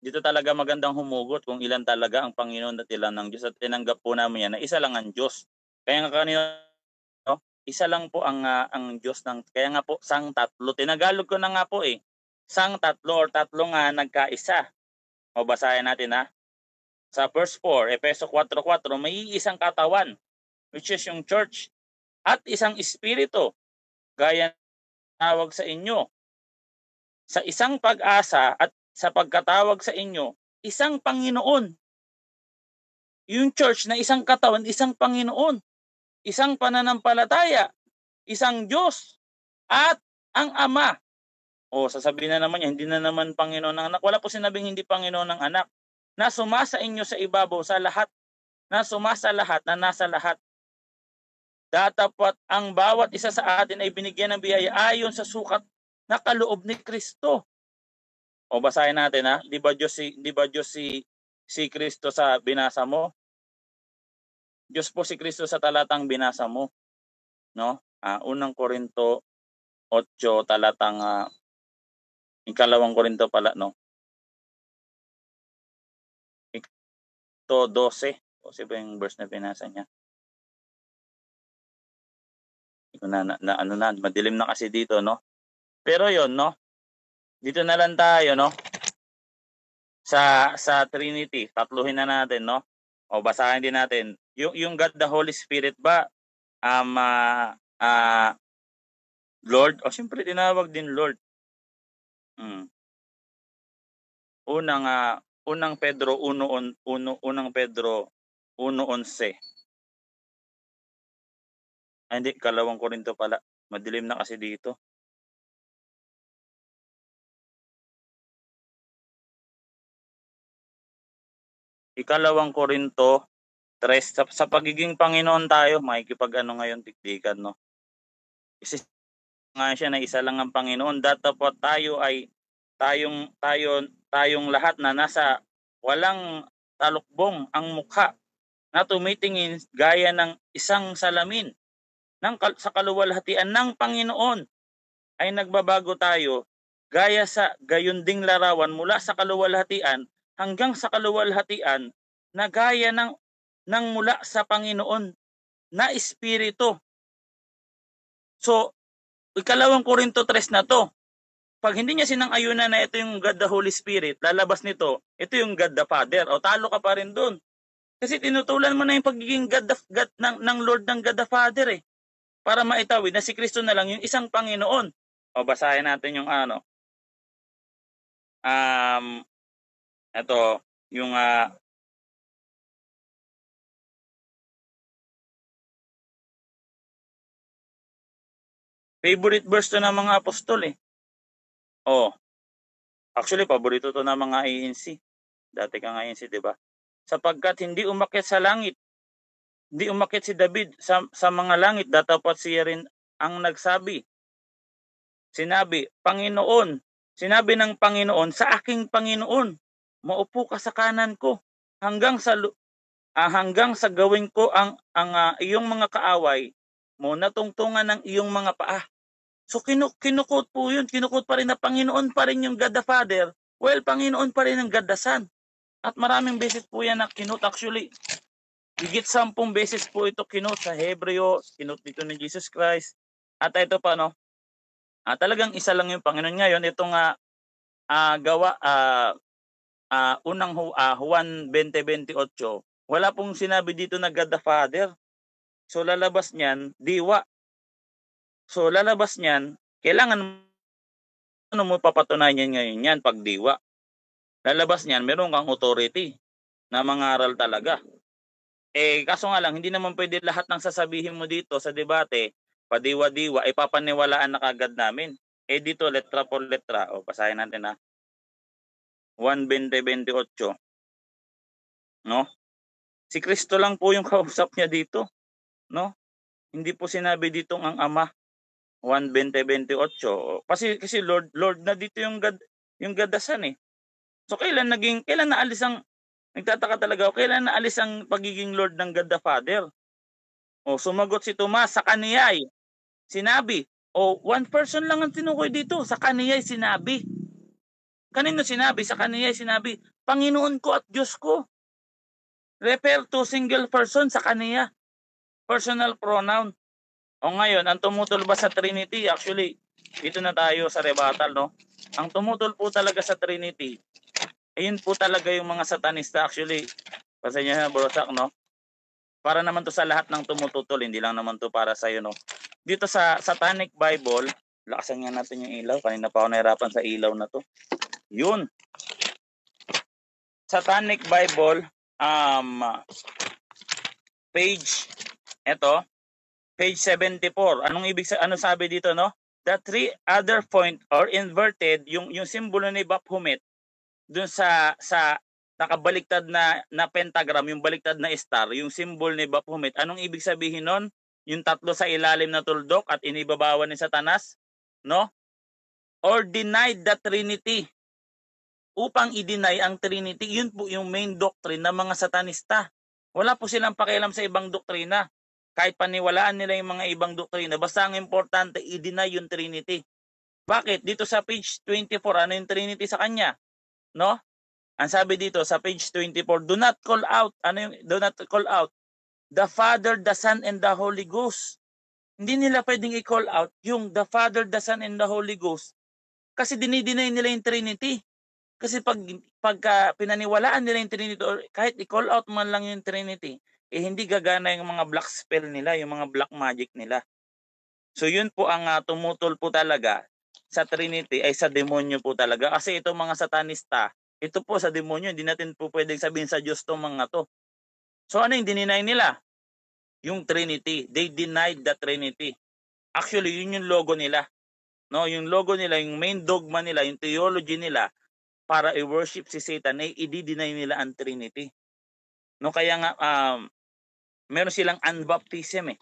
Dito talaga magandang humugot kung ilan talaga ang Panginoon at ilan ng Diyos, at tinanggap po namin yan na isa lang ang Diyos. Kaya nga kanina, no? Isa lang po ang Diyos ng, kaya nga po sang tatlo. Tinagalog ko na nga po eh. Sang tatlo or tatlo nga nagkaisa. O basahin natin Sa verse 4, Efeso 4:4, may isang katawan, which is yung church, at isang espiritu, gaya tawag sa inyo. Sa isang pag-asa at sa pagkatawag sa inyo, isang Panginoon. Yung church na isang katawan, isang Panginoon. Isang pananampalataya, isang Diyos, at ang Ama. O sasabihin na naman niya, hindi na naman Panginoon ng anak. Wala po sinabing hindi Panginoon ng anak. Na sumasa inyo sa ibabaw sa lahat. Na sumasa lahat, na nasa lahat. Datapat ang bawat isa sa atin ay binigyan ng biyaya ayon sa sukat na kaloob ni Kristo. O basahin natin Di ba Diyos si Kristo sa binasa mo? Diyos po si Kristo sa talatang binasa mo, no? 1 Korinto 8 talatang 2 Korinto pala, no? Ito 12. O siya ba yung verse na binasa niya? Madilim na kasi dito, no? Pero yon, no? Dito na lang tayo, no? Sa Trinity, tatluhin na natin, no? O basahin din natin. Yung God the Holy Spirit ba Lord? O siyempre tinawag din Lord. Unang Pedro 1:11. Hindi, 2 Korinto pala. Madilim na kasi dito. Ikalawang Korinto 3, sa pagiging Panginoon tayo, makikipag-ano ngayon, tiktikan, no? Kasi nga siya na isa lang ang Panginoon. Dapat tayo ay tayong lahat na nasa walang talukbong ang mukha na tumitingin gaya ng isang salamin sa kaluwalhatian ng Panginoon ay nagbabago tayo gaya sa gayunding larawan mula sa kaluwalhatian hanggang sa kaluwalhatian na gaya ng mula sa Panginoon na Espiritu. So, 2 Korinto 3 na to. Pag hindi niya sinang-ayunan na ito yung God the Holy Spirit, lalabas nito, ito yung God the Father. O talo ka pa rin dun. Kasi tinutulan mo na yung pagiging God ng Lord ng God the Father eh. Para maitawid na si Kristo na lang yung isang Panginoon. O basahin natin yung ito, yung favorite verse to ng mga apostol eh. Actually, paborito to ng mga ANC. Dati kang ANC, di ba? Sapagkat hindi umakyat sa langit. Hindi umakyat si David sa mga langit. Datapat siya rin ang nagsabi. Sinabi ng Panginoon sa aking Panginoon, maupo ka sa kanan ko hanggang sa hanggang sa gawin ko ang iyong mga kaaway mo natungtungan ng iyong mga paa. So kinukot po yun, kinukot pa rin na Panginoon pa rin yung God the Father, well, Panginoon pa rin ang God the Son. At maraming beses po yan na kinut, actually, higit 10 beses po ito kinut sa Hebreo, kinut dito ni Jesus Christ. At ito pa, no, talagang isa lang yung Panginoon. Ngayon, itong unang Juan 20:28, wala pong sinabi dito na God the Father. So lalabas niyan, diwa. So lalabas niyan, kailangan ano mo papatunayan ngayon yan pag diwa. Lalabas niyan, meron kang authority na mangaral talaga. Kaso nga lang, hindi naman pwede lahat ng sasabihin mo dito sa debate, padiwa-diwa, papaniwalaan na kagad namin. Dito, letra por letra. Basahin natin 1:20-28. No? Si Kristo lang po yung kausap niya dito. No? Hindi po sinabi dito ang Ama. 1:20-28. Kasi Lord na dito yung God the Son eh. So kailan naalis ang, nagtataka talaga ako, kailan naalis ang pagiging Lord ng God the Father? Sumagot si Tomas, sa kaniya'y sinabi. One person lang ang tinukoy dito, sa kaniya'y sinabi. Kanino sinabi? Sa kaniya'y sinabi, Panginoon ko at Diyos ko. Refer to single person, sa kaniya. Personal pronoun. Ngayon, ang tumutol ba sa Trinity? Actually, dito na tayo sa rebuttal, no? Ang tumutol po talaga sa Trinity, ayun po talaga yung mga satanista. Actually, pasensya na brosak, no? Para naman to sa lahat ng tumututol, hindi lang naman to para sa iyo, no? Dito sa Satanic Bible, lakasan nga natin yung ilaw. Kanina pa ako nahirapan sa ilaw na to. Yun. Satanic Bible, page, page 74. Ano sabi dito, no? The three other point or inverted, yung simbolo ni Baphomet dun sa nakabaliktad na pentagram, yung baliktad na star, yung symbol ni Baphomet. Anong ibig sabihin nun? Yung tatlo sa ilalim na tuldok at inibabawan ni Satanas, no? Or denied the Trinity. Upang i-deny ang Trinity, yun po yung main doctrine ng mga satanista. Wala po silang pakialam sa ibang doktrina. Kahit paniwalaan nila yung mga ibang doktrina, basta ang importante, i-deny yung Trinity. Bakit? Dito sa page 24, ano yung Trinity sa kanya? No? Ang sabi dito sa page 24, do not call out. Do not call out the Father, the Son, and the Holy Ghost. Hindi nila pwedeng i-call out yung the Father, the Son, and the Holy Ghost. Kasi dinideny nila yung Trinity. Kasi pagka pinaniwalaan nila yung Trinity, or kahit i-call out man lang yung Trinity, hindi gagana yung mga black spell nila, yung mga black magic nila. So yun po ang tumutol po talaga sa Trinity, ay sa demonyo po talaga. Kasi itong mga satanista, ito po sa demonyo, hindi natin po pwedeng sabihin sa Diyos itong mga to. So ano yung dininay nila? Yung Trinity. They denied the Trinity. Actually, yun yung logo nila. No, yung logo nila, yung main dogma nila, yung theology nila, para i-worship si Satan, ay i-deny nila ang Trinity. No, kaya nga meron silang unbaptism eh.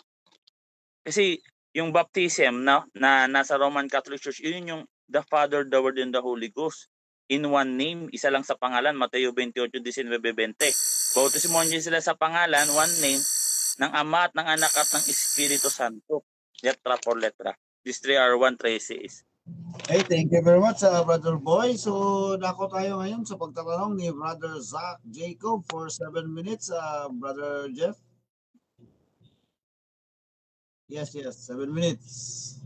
Kasi yung baptism na nasa Roman Catholic Church, yun yung the Father, the Word, and the Holy Ghost. In one name, isa lang sa pangalan, Mateo 28:19-20. Bautismo niya sila sa pangalan, one name, ng Ama at ng Anak at ng Espiritu Santo. Letra por letra. These three are one traces. Hey, thank you very much, Brother Boy. So, nako tayo ngayon sa pagtatanong ni Brother Zach Jacob for 7 minutes. Brother Jeff? Yes, 7 minutes.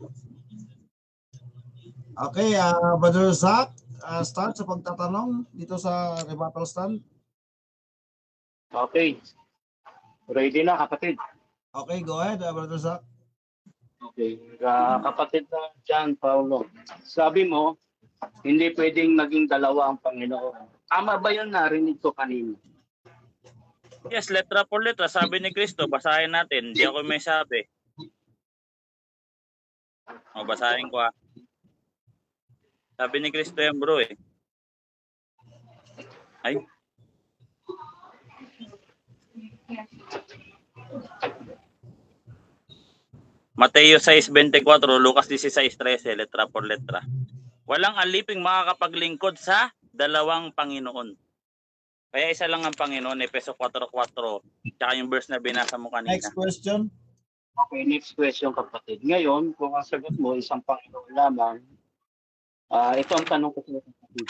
Okay, Brother Zach, start sa pagtatanong dito sa rebuttal stand. Okay. Ready na, kapatid. Okay, go ahead, Brother Zach. Okay. Kapatid na John Paulo, sabi mo, hindi pwedeng maging dalawa ang Panginoon. Tama ba yun? Narinig ko kanina. Yes, letra por letra. Sabi ni Kristo, basahin natin. Hindi ako may sabi. Basahin ko ha. Sabi ni Kristo yan bro eh. Ay. Mateo 6:24, Lucas 16:13, letra por letra. Walang aliping makakapaglingkod sa dalawang Panginoon. Kaya isa lang ang Panginoon, Efeso 4:4, tsaka yung verse na binasa mo kanina. Next question. Okay, next question kapatid. Ngayon, kung ang sagot mo isang Panginoon lamang, ito ang tanong ko sa kapatid.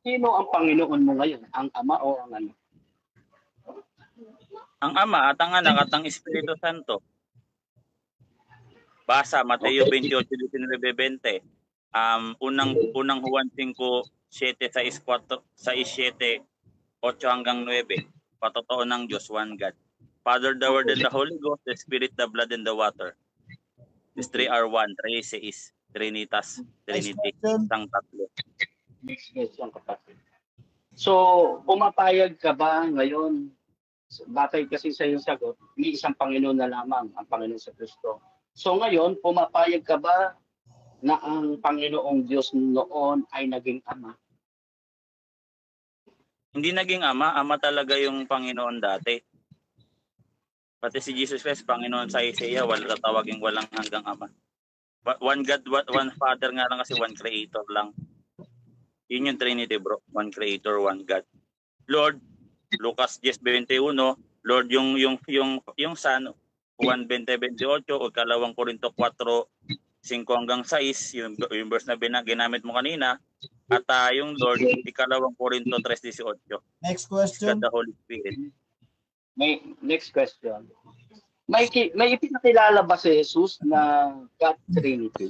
Sino ang Panginoon mo ngayon? Ang Ama o ang Anak? Ang Ama at ang Anak at ang Espiritu Santo. Basa Mateo 28:19-20. Unang Juan 5:7-4, 6:7, 8 hanggang 9. Patotoo ng Diyos, one God. Father, the Word, and the Holy Ghost, the Spirit, the blood, and the water. These three are one. Tres is Trinitas, Trinity, isang tatlo. Next question kapatid. So, pumapayag ka ba ngayon? Batay kasi sa iyong sagot, may isang Panginoon na lamang, ang Panginoon sa Kristo. So ngayon, pumapayag ka ba na ang Panginoong Diyos noon ay naging Ama? Hindi naging Ama, Ama talaga yung Panginoon dati. Pati si Jesus Christ, Panginoon sa Isaiah, wala tatawaging walang hanggang Ama. One God, one Father nga lang kasi one Creator lang. Yun yung Trinity bro, one Creator, one God. Lord, Lucas 10:21, Lord yung Son, Juan 20:28, o 2 Corinto 4:5 hanggang 6, yung verse na ginamit mo kanina, at yung Lord, 2 Corinto 3:18. Next question. God the Holy Spirit. Next question. May ipinakilala ba si Jesus na God Trinity?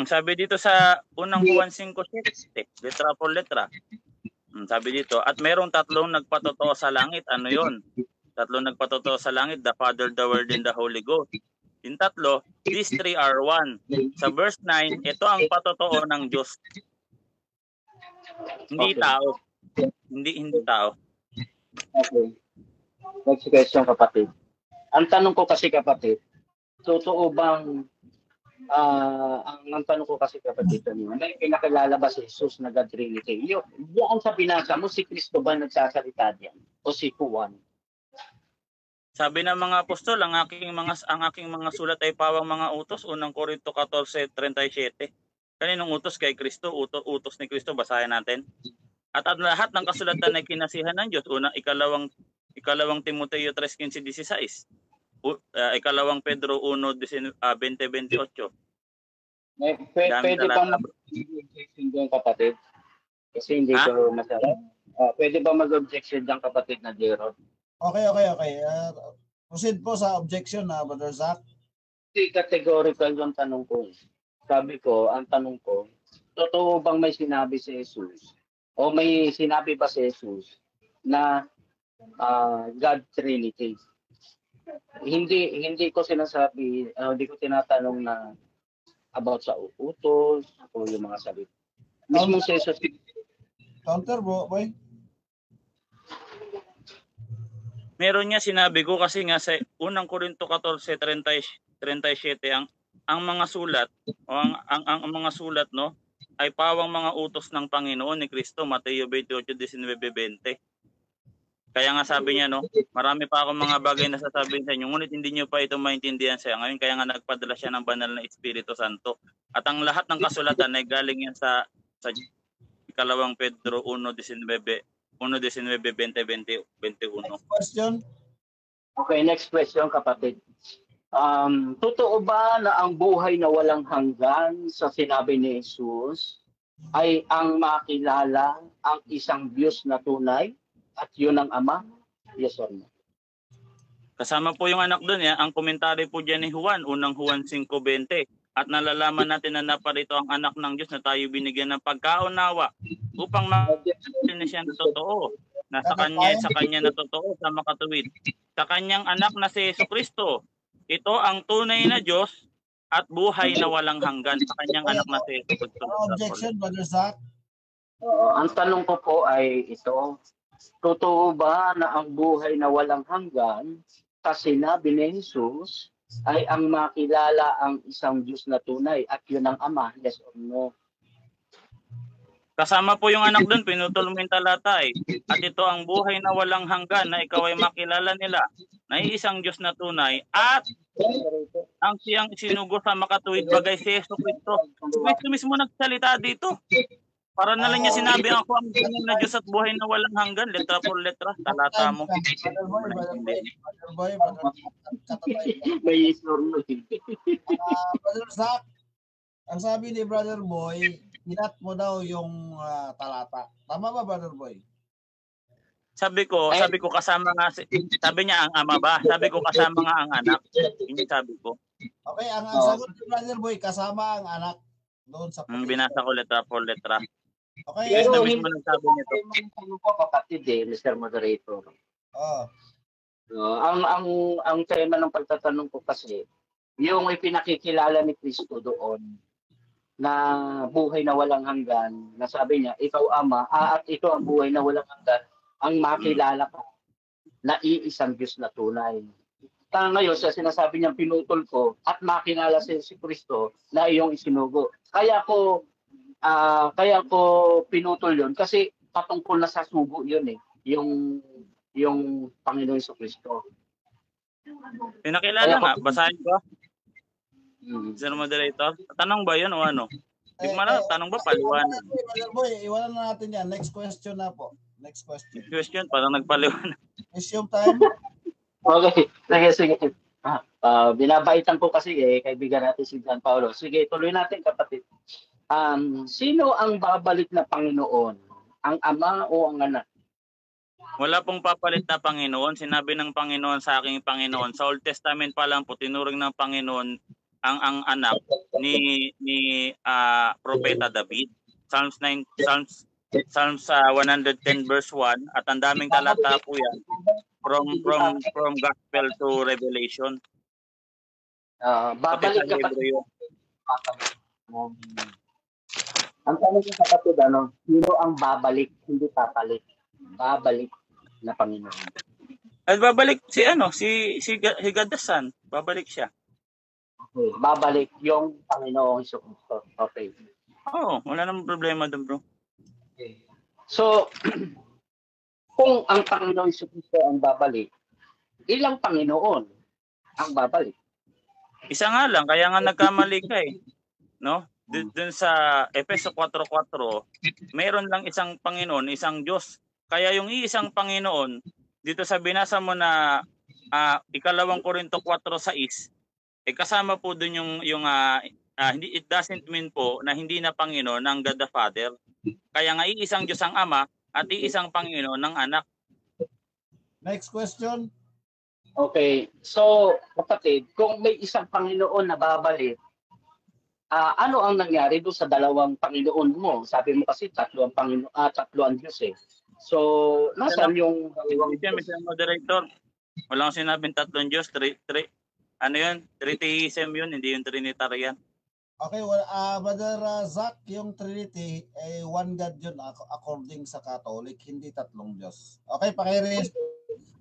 Sabi dito sa unang Juan 5:7, letra por letra. Sabi dito, at merong tatlong nagpatotoo sa langit. Ano yon? Tatlong nagpatotoo sa langit, the Father, the Word, and the Holy Ghost. Yung tatlo, these three are one. Sa verse 9, ito ang patotoo ng Diyos. Hindi Okay. tao. Hindi tao. Okay. Next question kapatid. Ang tanong ko kasi kapatid, totoo bang ang tanong ko kasi kapatid niyo, may pinakilala ba si Jesus na God Trinity? Diyan sa binasa mo, si Kristo ba nagsasalita diyan? O si Juan? Sabi ng mga apostol, ang aking mga sulat ay pawang mga utos, unang Korinto 14:37. Kaninong utos? Kay Kristo, utos ni Kristo, basahin natin. At ang lahat ng kasulatan ay kinasihan ng Diyos. Ikalawang Timoteo 3:15-16. 2 Pedro 1:20-28. Pwede bang mag-objection diyan kapatid? Kasi hindi ko masarap. Pwede ba mag-objection diyan kapatid na Gerald? Okay. Proceed po sa objection na Brother Zach. Categorical yung tanong ko. Sabi ko, ang tanong ko, totoo bang may sinabi si Jesus? O may sinabi ba si Jesus na God Trinity? Hindi ko sinasabi, hindi ko tinatanong na about sa utos o yung mga salita. Mismo si Jesus. Counter bro, boy. Meron niya, sinabi ko kasi nga sa unang Korinto 14:37, ang mga sulat o ang mga sulat no ay pawang mga utos ng Panginoon ni Kristo, Mateo 28:19-20. Kaya nga sabi niya no, marami pa akong mga bagay na sasabihin sa inyo, ngunit hindi niyo pa ito maintindihan sa ngayon, kaya nga nagpadala siya ng banal na Espiritu Santo. At ang lahat ng kasulatan ay galing yan sa 2 Pedro 1:19, 20-21. Next question. Okay, next question kapatid. Totoo ba na ang buhay na walang hanggan sa sinabi ni Jesus ay ang makilala ang isang Diyos na tunay at yun ang Ama? Yes or no? Kasama po yung anak doon, ang komentary po dyan ni Juan, unang Juan 5:20. At nalalaman natin na naparito ang anak ng Diyos na tayo binigyan ng pagkaunawa upang makilala siya na totoo. Na sa kanya na totoo, sa makatuwid. Sa kanyang anak na si Jesucristo. Ito ang tunay na Diyos at buhay na walang hanggan. Sa kanyang anak na si Jesucristo. Objection, Brother Zach. Ang tanong ko po ay ito. Totoo ba na ang buhay na walang hanggan sa sinabi ni Jesus ay ang makilala ang isang Diyos na tunay at yun ang Ama? Yes or no? Kasama po yung anak doon, pinutol mo yung talata eh. At ito ang buhay na walang hanggan na ikaw ay makilala nila na isang Diyos na tunay at ang siyang sinugo sa makatuwid bagay si Jesucristo. Si Kristo mismo nagsalita dito. Para na lang niya sinabi ako ang tunay na Diyos at buhay na walang hanggan, letra por letra, talata mo. Brother Boy, katatay. May isorno. Brother Zach, ang sabi ni Brother Boy, hinat mo daw yung talata. Tama ba, Brother Boy? Sabi ko kasama nga, sabi niya ang ama ba? Sabi ko kasama nga ang anak. Hindi sabi ko. Okay, ang sagot ni Brother Boy, kasama ang anak doon sa Binasa ko letra por letra. Okay. Pero mismo nagsabi nito. Ano po kapatid Mr. Moderator. Oh. Ang tema ng pagtatanong ko kasi, yung ipinakikilala ni Kristo doon na buhay na walang hanggan, na sabi niya, ikaw ama, at ito ang buhay na walang hanggan, ang makilala ka na iisang Diyos na tunay. Ngayon, sa sinasabi niyang pinutol ko at makilala si Kristo na iyong isinugo. Kaya ko pinutol yun kasi patungkol na sa sugo yun yung Panginoon Kristo. Pinakilala nga, basahin ko. Sir Moderator, tanong ba yun o ano? Di mo na, tanong ba paliwanag? Brother Boy, iwanan na natin yan. Next question na po. Next question. Parang nagpaliwanag. Question time. Okay, sige. Binabaitan ko kasi kaibigan natin si John Paulo. Sige, tuloy natin kapatid. Sino ang babalik na Panginoon? Ang Ama o ang Anak? Wala pong papalit na Panginoon. Sinabi ng Panginoon sa aking Panginoon. Sa Old Testament pa lang po, tinuring ng Panginoon ang anak ni Propeta David. Psalms 110 verse 1 at ang daming talata po yan from gospel to revelation. Babalik kapatid. Ang tanong ko kapatid, sino ang babalik, hindi papalit? Babalik na Panginoon. At babalik si God the Son. Babalik siya. Okay. Babalik yung Panginoong Jesucristo. Okay. Wala namang problema doon, bro. Okay. So, kung ang Panginoong Jesucristo ang babalik, ilang Panginoon ang babalik? Isa nga lang, kaya nga nagkamali ka no? Doon sa Efeso 4:4, mayroon lang isang Panginoon, isang Diyos. Kaya yung iisang Panginoon, dito sa binasa mo na 2 Korinto 4:6, kasama po doon yung hindi, it doesn't mean po na hindi na Panginoon ng God the Father. Kaya nga iisang Diyos ang Ama at iisang Panginoon ng Anak. Next question. Okay. So, kapatid, kung may isang Panginoon na babalik, ano ang nangyari doon sa dalawang Panginoon mo? Sabi mo kasi tatlo ang Diyos So, nasaan yung Mr. Moderator, walang sinabing tatlong Diyos, ano yun? Tritheism yun, hindi yung Trinitarian. Okay, Brother Zach, yung Trinity, one God yun according sa Catholic, hindi tatlong Diyos. Okay, pakiris.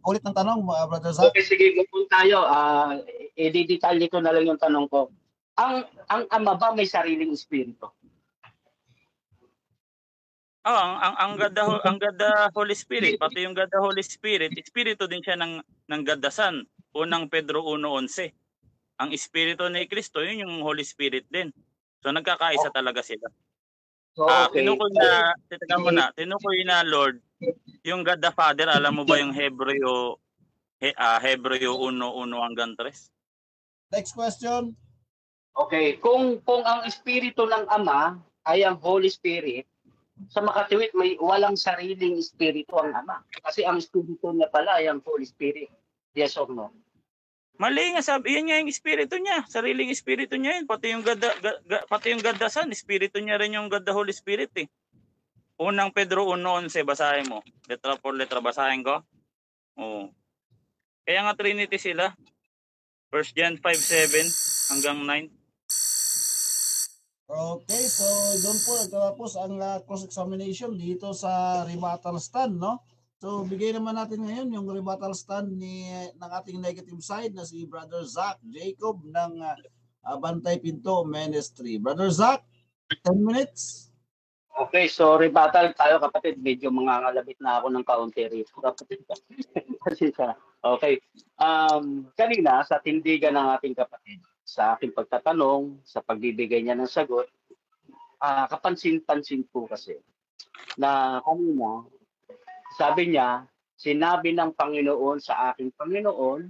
Ulit ng tanong, Brother Zach. Okay, sige, gupon tayo. I-detalye ko na lang yung tanong ko. Ang Ama ba may sariling espiritu? Ang God the Holy Spirit, pati yung God the Holy Spirit, espiritu din siya ng God the Son. Unang Pedro 1:11. Ang espiritu ni Kristo, yun yung Holy Spirit din. So nagkakaisa talaga sila. So, okay. Tinukoy na Lord, yung God the Father, alam mo ba yung Hebreo 1:1-3? Next question. Okay, kung ang espiritu ng Ama ay ang Holy Spirit, sa makatuwid may walang sariling espiritu ang Ama. Kasi ang espiritu niya pala ay ang Holy Spirit. Yes or no? Mali nga sabi, yan nga yung espiritu niya, sariling espiritu niya yun, pati yung God the Son, espiritu niya rin yung God the Holy Spirit Unang Pedro 1:11, basahin mo. Letra por letra, basahin ko. Kaya nga Trinity sila. 1 John 5:7 hanggang 9. Okay, so doon po nagtatapos ang cross-examination dito sa rebuttal stand, no? So bigay naman natin ngayon yung rebuttal stand ng ating negative side na si Brother Zach Jacob ng Bantay Pinto Ministry. Brother Zach, 10 minutes. Okay, so rebuttal tayo kapatid. Medyo mga kalabit na ako ng kaunti rito. Okay. Kanina sa tindigan ng ating kapatid, sa aking pagtatanong, sa pagbibigay niya ng sagot, kapansin-pansin po kasi na kanina, sabi niya, sinabi ng Panginoon sa aking Panginoon,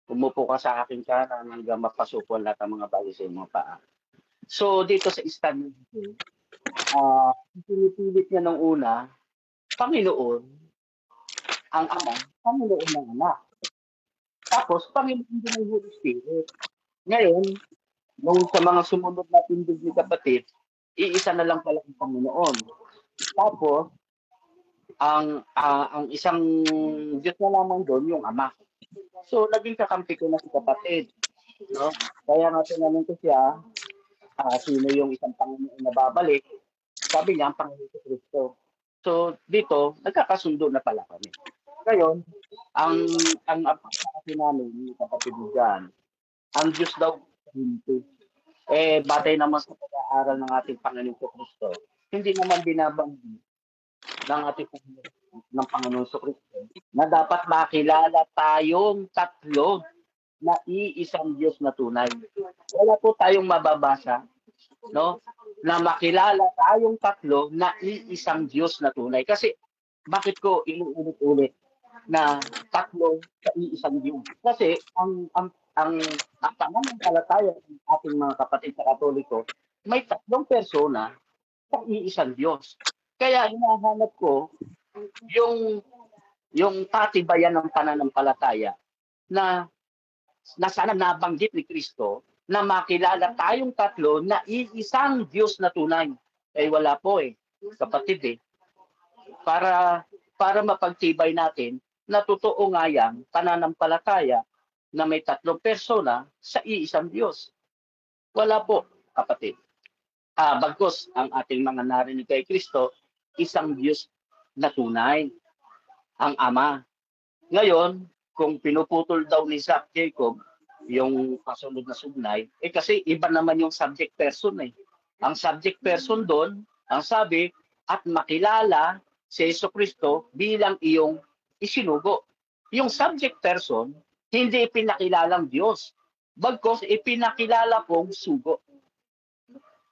umupo ka sa aking kanan hanggang mapasupol lahat ang mga bagay sa iyong mga paa. So, dito sa stand, pinipilit niya nung una, Panginoon, ang Ama, Panginoon ng Anak. Tapos, Panginoon din ng Holy Spirit. Ngayon, nung sa mga sumunod na tindig ni kapatid, iisa na lang pala ang Panginoon. Tapos, ang isang Diyos na lamang doon, yung Ama. So, naging kakampi ko na si kapatid. No? Kaya nga tinanong ko siya, sino yung isang Panginoon na babalik? Sabi niya, ang Panginoon si Kristo. So, dito, nagkakasundo na pala kami. Ngayon, ang apakasakasi namin, kapatid mo dyan, ang Diyos daw, hindi. Batay naman sa pag-aaral ng ating Panginoon si Kristo, hindi naman binabanggit ng ating Panginoon si Kristo na dapat makilala tayong tatlo na iisang Diyos na tunay. Wala po tayong mababasa, no? Na makilala tayong tatlo na iisang Diyos na tunay. Kasi bakit ko inuulit-ulit na tatlo sa iisang Diyos? Kasi ang pananampalataya ng ating mga kapatid sa Katoliko, may tatlong persona sa iisang Diyos. Kaya hinahanap ko yung patibayan ng pananampalataya na sana nabanggit ni Kristo na makilala tayong tatlo na iisang Diyos na tunay. Wala po kapatid Para mapagtibay natin na totoo nga yang pananampalataya na may tatlong persona sa iisang Diyos. Wala po, kapatid. Bagkus ang ating mga narinig kay Kristo, isang Diyos na tunay, ang Ama. Ngayon, kung pinuputol daw ni Zach Jacob yung kasunod na sugnay, kasi iba naman yung subject person Ang subject person doon, ang sabi, at makilala si Jesucristo bilang iyong isinugo. Yung subject person, hindi ipinakilalang Diyos. Bagkus ipinakilala pong sugo.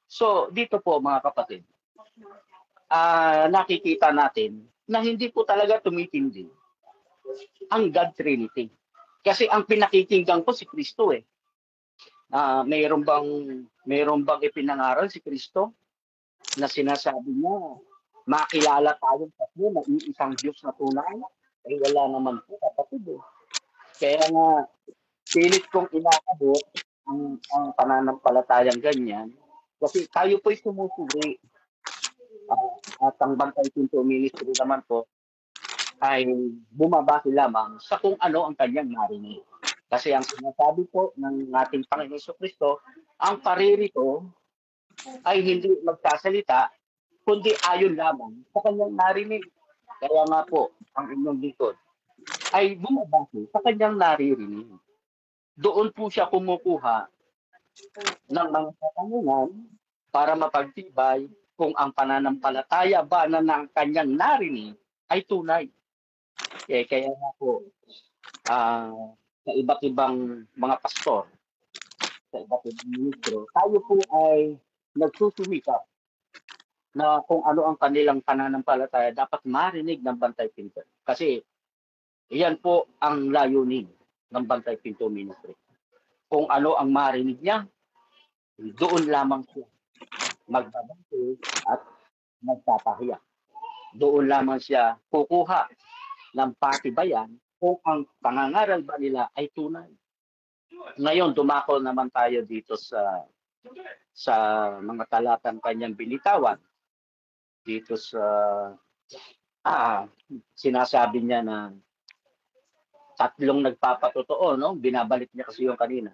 So, dito po mga kapatid, nakikita natin na hindi po talaga tumitindi ang God Trinity. Kasi ang pinakikinggan ko si Kristo mayroon bang ipinangaral si Kristo na sinasabi niya makilala tayong tatlo na iisang Diyos na tunay? Wala naman po, kapatid Kaya nga pilit kong inaabot ang pananampalatayang ganyan kasi tayo po'y sumusuri at ang Bantay Pinto Ministry naman po ay bumabase lamang sa kung ano ang kanyang narinig. Kasi ang sinasabi po ng ating Panginoon Jesucristo, ang paririto ay hindi magsasalita, kundi ayon lamang sa kanyang narinig. Kaya nga po, ang inyong lingkod ay bumabase sa kanyang naririnig. Doon po siya kumukuha ng mga katanungan para mapagtibay kung ang pananampalataya ba na ng kanyang narinig ay tunay. Kaya nga po, sa iba't ibang mga pastor, sa iba't ibang ministro, tayo po ay nagsusumikap na kung ano ang kanilang pananampalataya dapat marinig ng Bantay Pinto. Kasi iyan po ang layunin ng Bantay Pinto Ministry. Kung ano ang marinig niya, doon lamang siya magbabante at magpapahiya. Doon lamang siya kukuha ng patibayan kung ang pangangaral ba nila ay tunay. Ngayon, dumako naman tayo dito sa mga talatang kanyang binitawan. Dito sa sinasabi niya na tatlong nagpapatotoo, no? Binabalik niya kasi yung kanina.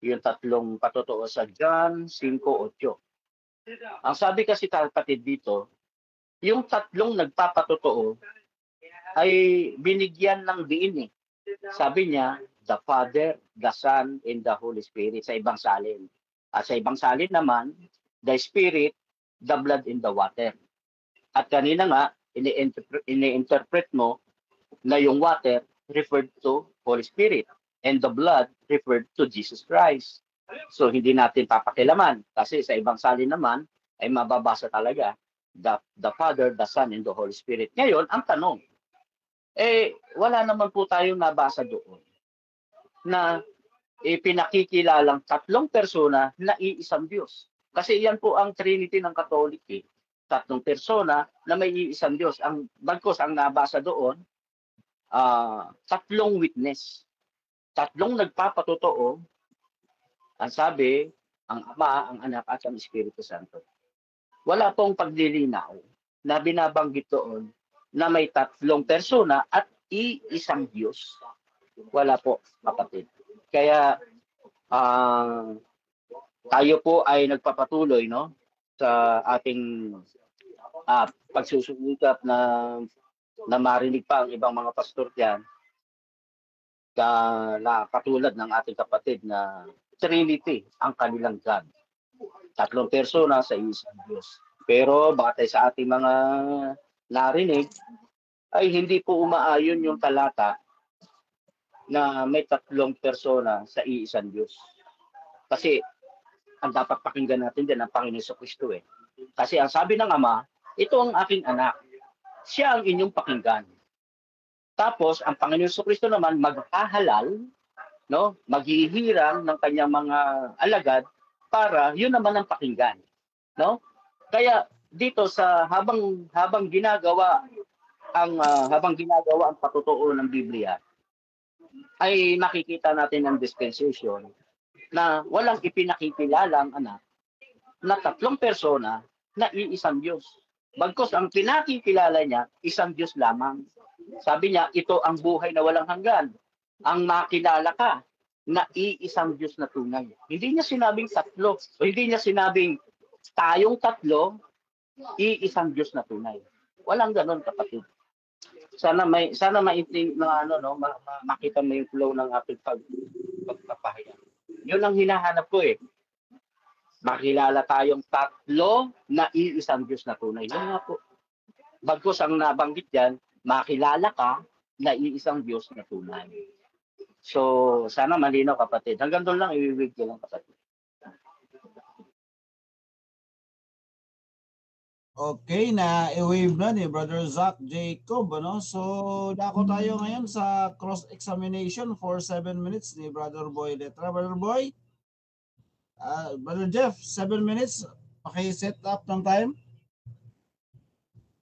Yung tatlong patotoo sa John 5:8. Ang sabi kasi kapatid dito, yung tatlong nagpapatotoo ay binigyan ng diin Sabi niya, the Father, the Son, and the Holy Spirit sa ibang salin. At sa ibang salin naman, the Spirit, the blood, and the water. At kanina nga, ini-interpret mo na yung water referred to Holy Spirit and the blood referred to Jesus Christ. So hindi natin papakilaman kasi sa ibang salin naman ay mababasa talaga the Father, the Son, and the Holy Spirit. Ngayon, ang tanong, wala naman po tayong nabasa doon na ipinakikilalang tatlong persona na iisang Diyos. Kasi yan po ang Trinity ng Katolik. Tatlong persona na may iisang Diyos. Bagkos ang nabasa doon, tatlong witness. Tatlong nagpapatotoo. Ang sabi, ang Ama, ang Anak, at ang Espiritu Santo. Wala pong paglilinaw na binabanggit doon na may tatlong persona at iisang Diyos. Wala po, kapatid. Kaya tayo po ay nagpapatuloy, no, sa ating pagsusumikap na marinig pa ang ibang mga pastor diyan na katulad ng ating kapatid na Trinity ang kanilang God. Tatlong persona sa isang Diyos. Pero batay sa ating mga narinig ay hindi po umaayon yung talata na may tatlong persona sa iisang Diyos. Kasi ang dapat pakinggan natin din ang Panginoon Jesucristo Kasi ang sabi ng Ama, ito ang aking anak. Siya ang inyong pakinggan. Tapos ang Panginoon Jesucristo naman maghahalal, no, maghihirang ng kanyang mga alagad para yun naman ang pakinggan, no? Kaya dito sa habang ginagawa ang patutuo ng Biblia, ay makikita natin ang dispensation na walang ipinakikilalang anak na tatlong persona na iisang Diyos. Bagkus ang pinakikilala niya, isang Diyos lamang. Sabi niya, ito ang buhay na walang hanggan. Ang makilala ka na iisang Diyos na tunay. Hindi niya sinabing tatlo. O hindi niya sinabing tayong tatlo, iisang Diyos na tunay. Walang ganon, kapatid. Sana makita mo yung flow ng ating pagpapahayag. Yun ang hinahanap ko Makilala tayong tatlo na iisang Diyos na tunay. Yun nga po. Bagkus ang nabanggit diyan, makilala ka na iisang Diyos na tunay. So, sana malinaw, kapatid. Hanggang doon lang, iwiwig ko lang, kapatid. Okay, na i-wave na ni Brother Zach Jacob, ano? So, dako tayo ngayon sa cross-examination for 7 minutes ni Brother Boy Letra. Brother Boy, Brother Jeff, 7 minutes. Paki-set up ng time.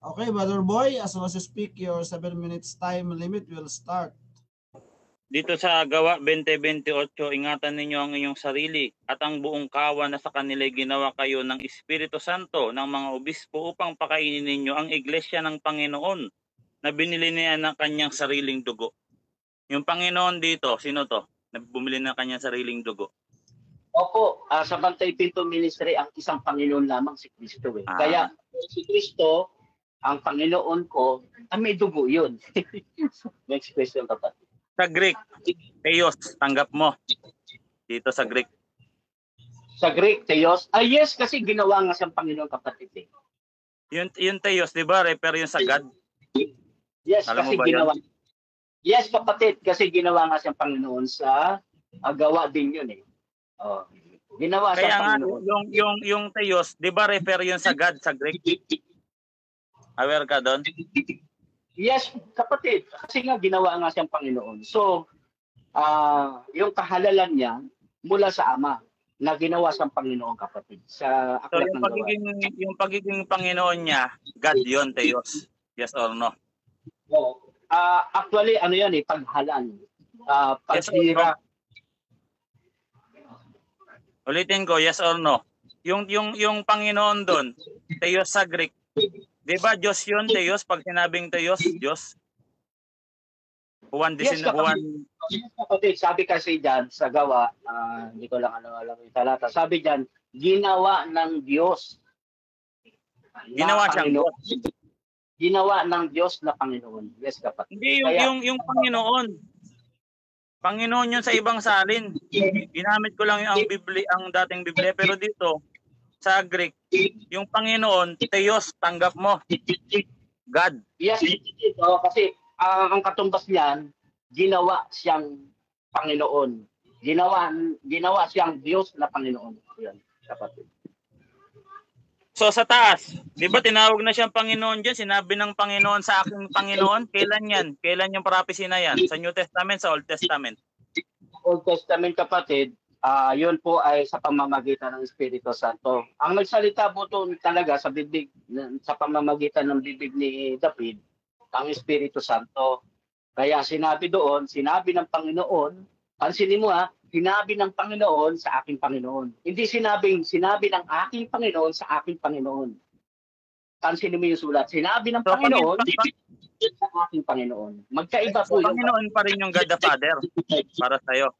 Okay, Brother Boy, as soon as you speak, your 7 minutes time limit will start. Dito sa Gawa 20:28, ingatan ninyo ang inyong sarili at ang buong kawan na sa kanila ginawa kayo ng Espiritu Santo ng mga obispo upang pakainin ninyo ang iglesia ng Panginoon na binili niya ng kanyang sariling dugo. Yung Panginoon dito, sino to? Na bumili ng kanyang sariling dugo. Opo, sa Bantay Pinto Ministry, ang isang Panginoon lamang si Kristo. Kaya si Kristo, ang Panginoon ko, may dugo yun. Next question, kapatid. Sa Greek, Theos, tanggap mo. Dito sa Greek. Sa Greek, Theos? Yes, kasi ginawa nga siyang Panginoon, kapatid. Yung Theos, di ba? Refer yun sa God? Yes, alam kasi ginawa. Yun? Yes, kapatid, kasi ginawa nga siyang Panginoon sa gawa din yun Ginawa kaya siyang Panginoon. Yung Theos, di ba refer yun sa God sa Greek? Aware ka doon? Yes, kapatid. Kasi nga ginawa nga siyang Panginoon. So, yung kahalalan niya mula sa Ama na ginawa siyang Panginoon, kapatid. Sa aklat ng Gawa. Yung pagiging Panginoon niya, God yun, Theos. Yes or no? Actually, ano yan paghalan. Paghira. Yes, ulitin ko, yes or no? Yung Panginoon doon, Theos sa Greek, di ba Diyos yun, Theos? Pag sinabing Theos, Diyos? Yes, kapatid. Sabi kasi dyan sa Gawa, hindi ko lang alam yung talata. Sabi dyan, ginawa ng Diyos. Ginawa siyang Diyos. Ginawa ng Diyos na Panginoon. Yes, kapatid. Hindi, yung Panginoon. Panginoon yun sa ibang salin. Ginamit ko lang ang dating Biblia. Pero dito, sa Greek, yung Panginoon, Theos, tanggap mo. God. Yes, kasi ang katumbas niyan, ginawa siyang Panginoon. Ginawa siyang Diyos na Panginoon. Yan, kapatid. So sa taas, 'di ba tinawag na siyang Panginoon diyan, sinabi ng Panginoon sa aking Panginoon, kailan 'yan? Kailan yung prophecy na 'yan? Sa New Testament, sa Old Testament? Old Testament kapatid, yun po ay sa pamamagitan ng Espiritu Santo. Ang nagsalita po to talaga sa bibig, sa pamamagitan ng bibig ni David, ang Espiritu Santo. Kaya sinabi doon, sinabi ng Panginoon, pansinin mo sinabi ng Panginoon sa aking Panginoon. Hindi sinabi ng aking Panginoon sa aking Panginoon. Pansinin mo yung sulat. Sinabi ng So, Panginoon sa aking Panginoon. Magkaiba po yung Panginoon pa rin yung God the Father para sa'yo.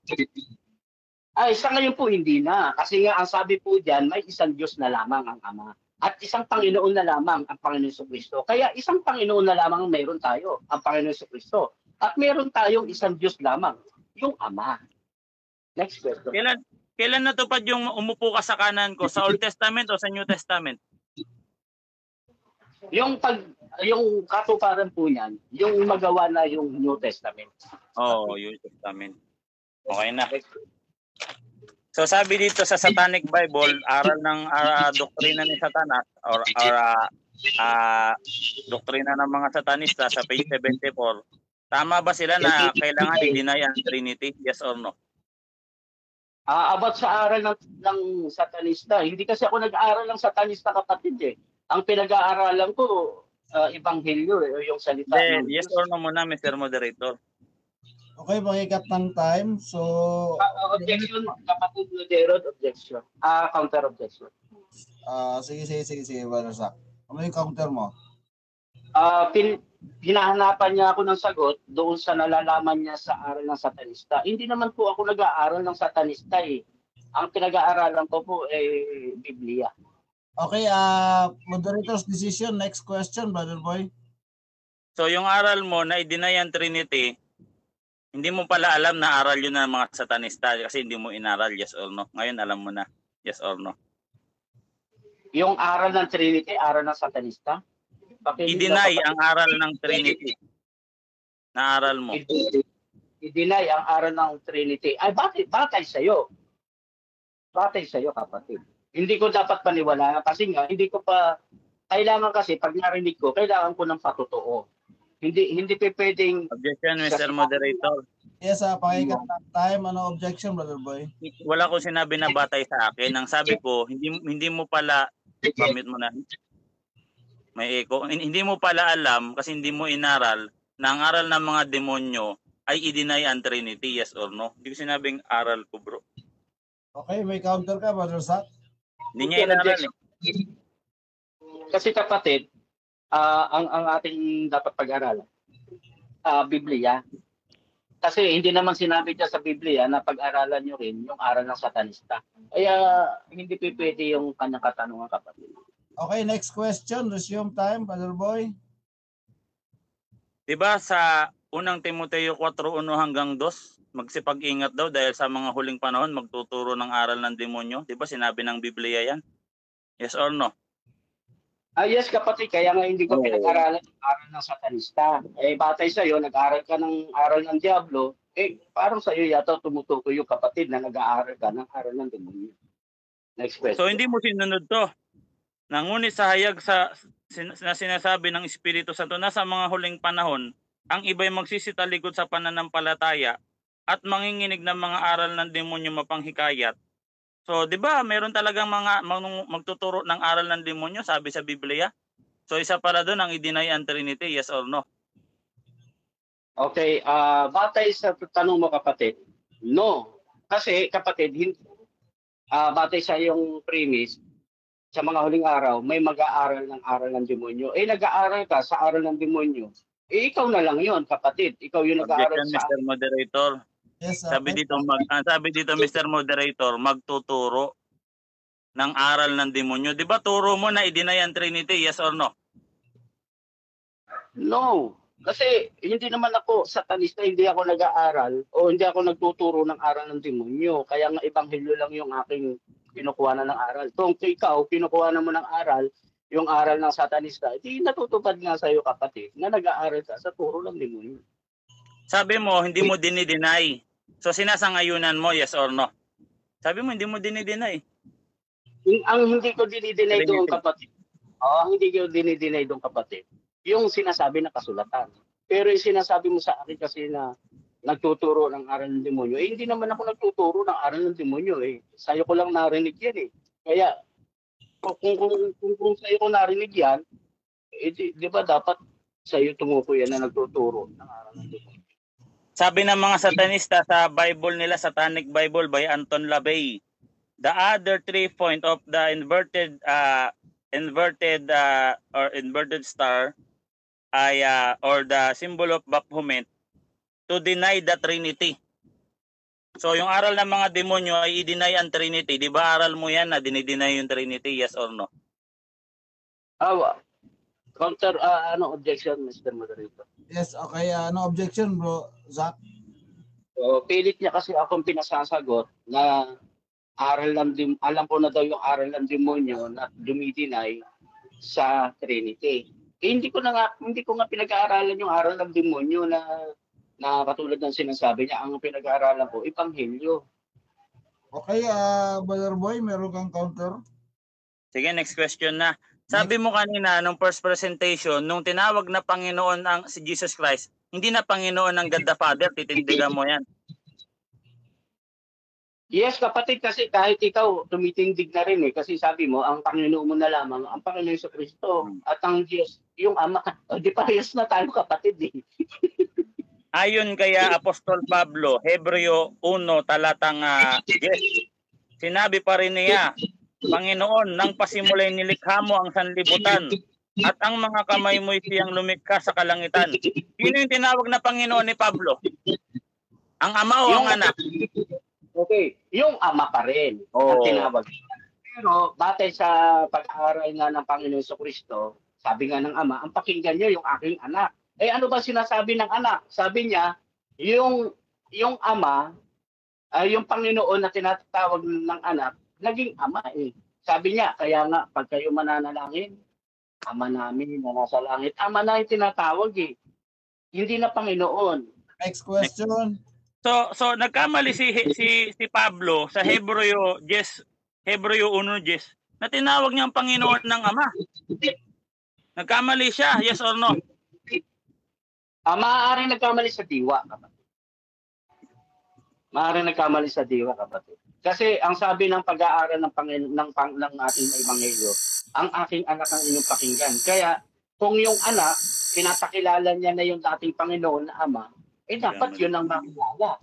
Ay, sa ngayon po hindi na. Kasi nga ang sabi po diyan, may isang Diyos na lamang ang Ama. At isang Panginoon na lamang ang Panginoon Jesucristo. Kaya isang Panginoon na lamang ang meron tayo, ang Panginoon Jesucristo. At meron tayong isang Diyos lamang, yung Ama. Next question. Kailan natupad yung umupo ka sa kanan ko? Sa Old Testament o sa New Testament? Yung katuparan po niyan, yung magawa na yung New Testament. Oh, New Testament. Okay na. So sabi dito sa Satanic Bible, aral ng doktrina ni Satanas or doktrina ng mga Satanista sa page 74. Tama ba sila na kailangan i-deny ang Trinity? Yes or no? About sa aral ng Satanista, hindi kasi ako nag-aaral ng Satanista kapatid eh. Ang pinag-aaralan ko, Ebanghelyo yung salita. Yes or no muna, Mr. Moderator. Okay, pakikat ng time. So, objection, kapatid Moderator, objection. Counter objection. Sige, Brother Zach. Ano yung counter mo? Hinahanapan niya ako ng sagot doon sa nalalaman niya sa aral ng Satanista. Hindi naman po ako nag-aaral ng Satanista eh. Ang pinag-aaralan ko po ay Biblia. Okay, moderator's decision. Next question, Brother Boy. So yung aral mo na i-deny ang Trinity, hindi mo pala alam na aral yun ng mga Satanista kasi hindi mo inaral, yes or no? Ngayon alam mo na, yes or no? Yung aral ng Trinity, aral ng Satanista? I-deny ang aral ng Trinity na aral mo. I-deny ang aral ng Trinity. Ay, batay sa'yo. Batay sa'yo, kapatid. Hindi ko dapat paniwalaan kasi nga, hindi ko pa, kailangan kasi, pag narinig ko, kailangan ko ng patotoo. Hindi pwedeng... Objection, Mr. Moderator. Yes, pakikat ng time. Ano objection, Brother Boy? Wala ko sinabi na batay sa akin. Ang sabi ko, hindi mo pala, pamit mo na, may echo. Hindi mo pala alam kasi hindi mo inaral na ang aral ng mga demonyo ay i-deny ang Trinity, yes or no? Hindi ko sinabing aral ko, bro. Okay, may counter ka, Brother Zach? Hindi niya inaral eh. Kasi kapatid, ang ating dapat pag-aralan, Biblia. Kasi hindi naman sinabi niya sa Biblia na pag-aralan nyo rin yung aral ng Satanista. Kaya hindi pwede yung kanyang katanungan, kapatid. Okay, next question. Resume time, Brother Boy. Diba sa unang Timoteo 4:1 hanggang 2, magsipag-ingat daw dahil sa mga huling panahon magtuturo ng aral ng demonyo. Diba sinabi ng Biblia yan? Yes or no? Yes, kapatid. Kaya nga hindi ko pinag-aralan yung aral ng Satanista. Batay sa'yo, nag-aaral ka ng aral ng Diablo, parang sa'yo yata tumutukoy yung kapatid na nag-aaral ka ng aral ng demonyo. Next question. So hindi mo sinunod to. Ngunit sa hayag na sinasabi ng Espiritu Santo na sa mga huling panahon, ang iba'y magsisitalikod sa pananampalataya at manginginig ng mga aral ng demonyo mapanghikayat. So, 'di ba, meron talagang mga magtuturo ng aral ng demonyo, sabi sa Biblia. So, isa pala doon ang i-deny ang Trinity, yes or no? Okay, batay sa tanong mo, kapatid, no. Kasi, kapatid, batay sa iyong premise, sa mga huling araw, may mag-aaral ng aral ng demonyo. Nag-aaral ka sa aral ng demonyo. Ikaw na lang yon, kapatid. Ikaw yung nag-aaral sa... Mr. Moderator. Yes, sabi dito, Mr. Moderator, magtuturo ng aral ng demonyo. Di ba turo mo na i-deny ang Trinity, yes or no? No. Kasi hindi naman ako satanista, hindi ako nag-aaral o hindi ako nagtuturo ng aral ng demonyo. Kaya nga ebanghelyo lang yung aking kinukuha na ng aral. Kung ikaw, kinukuha na mo ng aral, yung aral ng satanista, hindi natutupad nga sa'yo, kapatid, na nag-aaral ka sa turo ng demonyo. Sabi mo, hindi mo dinideny. So sinasangayunan mo, yes or no? Sabi mo, hindi mo dinideny. Ang hindi ko dinideny doon, Trinity. kapatid. Hindi ko dinideny doon, kapatid. Yung sinasabi na kasulatan. Pero yung sinasabi mo sa akin kasi na nagtuturo ng aral ng demonyo, hindi naman ako nagtuturo ng aral ng demonyo eh. Sa'yo ko lang narinig yan eh. Kaya kung sa'yo ko narinig yan, di ba dapat sa'yo tumukoy yan na nagtuturo ng aral ng demonyo. Sabi ng mga satanista sa Bible nila, Satanic Bible by Anton LaVey, the other 3 point of the inverted star ay or the symbol of Baphomet to deny the Trinity. So yung aral ng mga demonyo ay i-deny ang Trinity. Di ba aral mo yan na dinideny yung Trinity, yes or no? Counter, objection, Mr. Moderator? Yes, okay. No objection, bro, Zach. Pilit niya kasi akong pinasasagot na alam ko na daw yung aral ng demonyo na dumidinay sa Trinity. Hindi ko nga pinag-aaralan yung aral ng demonyo na katulad ng sinasabi niya. Ang pinag-aaralan ko, Ebanghelyo. Okay, Brother Boy, meron kang counter? Sige, next question na. Sabi mo kanina, nung first presentation, nung tinawag na Panginoon ang si Jesus Christ, hindi na Panginoon ng God the Father, titindigan mo yan. Yes, kapatid, kasi kahit ikaw tumitindig na rin eh. Kasi sabi mo, ang Panginoon mo na lamang, ang Panginoon sa Kristo. At ang Diyos, yung Ama, di parehas na tayo, kapatid eh. Ayon kaya Apostol Pablo, Hebreo 1 talatang 10, sinabi pa rin niya, Panginoon, nang pasimulay nilikha mo ang sanlibutan at ang mga kamay mo'y siyang lumikha sa kalangitan. Sino yung tinawag na Panginoon ni Pablo? Ang Ama o ang Anak? Okay, yung Ama pa rin ang tinawag. Pero batay sa pag-aaral nga ng Panginoon sa Kristo, sabi nga ng Ama, ang pakinggan niyo yung aking anak. Ano ba sinasabi ng anak? Sabi niya, yung Ama, yung Panginoon na tinatawag ng anak, naging Ama eh. Sabi niya, kaya nga, pag kayo mananalangin, Ama namin na nasa langit, Ama na yung tinatawag eh. Hindi na Panginoon. Next question. So nagkamali si Pablo sa Hebreo 1:10 na tinawag niya ang Panginoon ng Ama. Nagkamali siya, yes or no? Maaaring nagkamali sa diwa, kapatid. Maaaring nagkamali sa diwa, kapatid. Kasi ang sabi ng pag-aaral ng ating Ebanghelyo, ang aking anak ang inyong pakinggan. Kaya kung yung anak, pinapakilala niya na yung dating Panginoon na Ama, dapat yun ang makilala.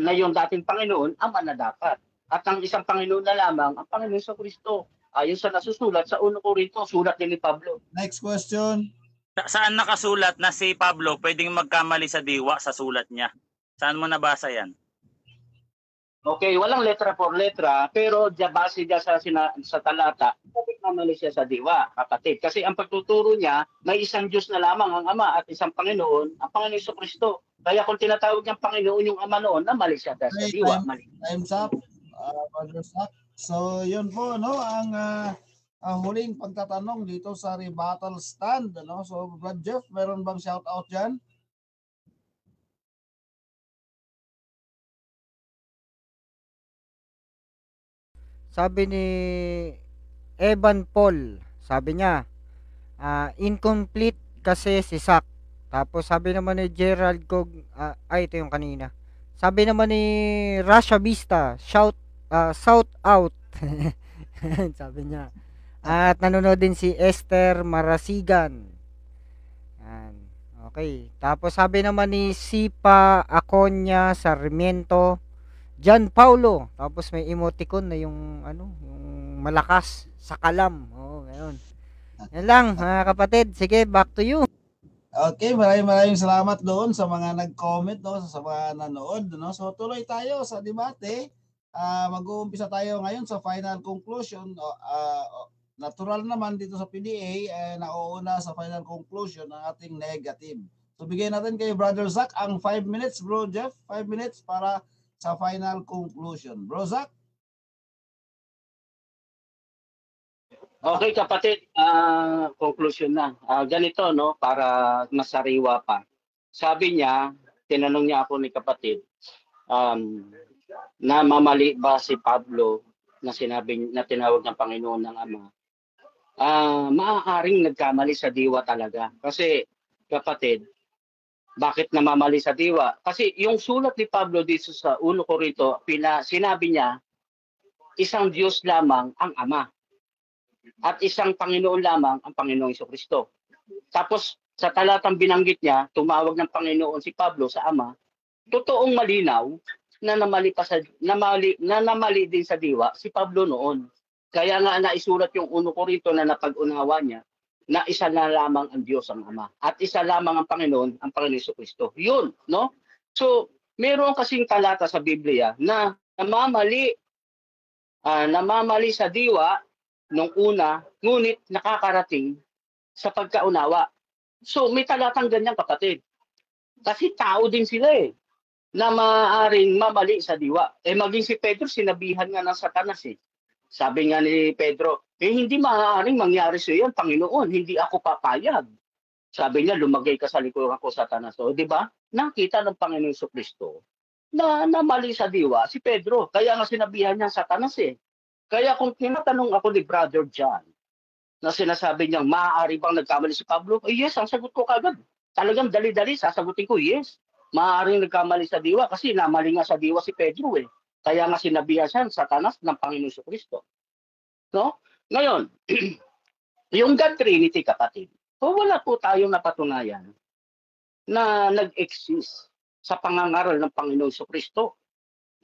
Na yung dating Panginoon, Ama na dapat. At ang isang Panginoon na lamang, ang Panginoon sa Kristo. Ayon sa nasusulat sa 1 Corinto, sulat din ni Pablo. Next question. Saan nakasulat na si Pablo pwedeng magkamali sa diwa sa sulat niya? Saan mo nabasa yan? Okay, walang letra por letra, pero base niya sa talata, nagkamali siya sa diwa, kapatid. Kasi ang pagtuturo niya, may isang Diyos na lamang ang Ama at isang Panginoon, ang Panginoon sa Kristo. Kaya kung tinatawag niyang Panginoon yung Ama noon, mali siya sa diwa. Time's up, Brother Zach. So, yun po, ang huling pagtatanong dito sa rebuttal stand. So, Brad Jeff, meron bang shout out dyan? Sabi ni Evan Paul, sabi niya, incomplete kasi si Zach. Tapos sabi naman ni Gerald Cog, ito yung kanina. Sabi naman ni Rasha Vista, shout out. Sabi niya. At nanonood din si Esther Marasigan. Yan. Okay. Tapos sabi naman ni Sipa Aconya Sarmiento, John Paulo. Tapos may emoticon na yung yung malakas sa kalam. Ngayon. Yan lang, mga kapatid. Sige, back to you. Okay, maraming salamat doon sa mga nag-comment, sa mga nanood, So tuloy tayo sa debate. Mag-uumpisa tayo ngayon sa final conclusion. Natural naman dito sa PDA, nauuna sa final conclusion ng ating negative. So bigyan natin kay Brother Zach ang 5 minutes, Bro Jeff. 5 minutes para sa final conclusion. Bro Zach? Okay, kapatid, conclusion na. Ganito, para masariwa pa. Sabi niya, tinanong niya ako ni kapatid, na mamali ba si Pablo na tinawag ng Panginoon ng Ama, maaaring nagkamali sa diwa talaga. Kasi, kapatid, bakit namamali sa diwa? Kasi yung sulat ni Pablo dito sa 1 Corinto, sinabi niya, isang Diyos lamang ang Ama at isang Panginoon lamang ang Panginoong Jesucristo. Tapos sa talatang binanggit niya, tumawag ng Panginoon si Pablo sa Ama, totoong malinaw na namali din sa diwa si Pablo noon. Kaya nga naisulat yung 1 Corinto na napag-unawa niya na isa na lamang ang Diyos ang Ama at isa lamang ang Panginoon, ang Panginoon Jesucristo. Yun, no? So, meron kasing talata sa Biblia na namamali sa diwa nung una, ngunit nakakarating sa pagkaunawa. So, may talatang ganyan, kapatid. Kasi tao din sila na maaaring mamali sa diwa. Maging si Pedro, sinabihan nga ng Satanas Sabi nga ni Pedro, hindi maaaring mangyari sa iyo, Panginoon, hindi ako papayag. Sabi niya, lumagay ka sa likuran ko, Satanas. O, di ba? Nakita ng Panginoon Jesucristo na namali sa diwa si Pedro. Kaya nga sinabihan niya Satanas Kaya kung tinatanong ako ni Brother John, na sinasabi niyang maaari bang nagkamali si Pablo? Yes, ang sagot ko kagad. Talagang dali-dali, sasagutin ko, yes. Maaaring nagkamali sa diwa kasi namali nga sa diwa si Pedro Kaya nga sinabihan siya Satanas ng Panginoon Jesucristo. No? Ngayon, yung God Trinity, kapatid, wala po tayong napatunayan na nag-exist sa pangangaral ng Panginoon Jesucristo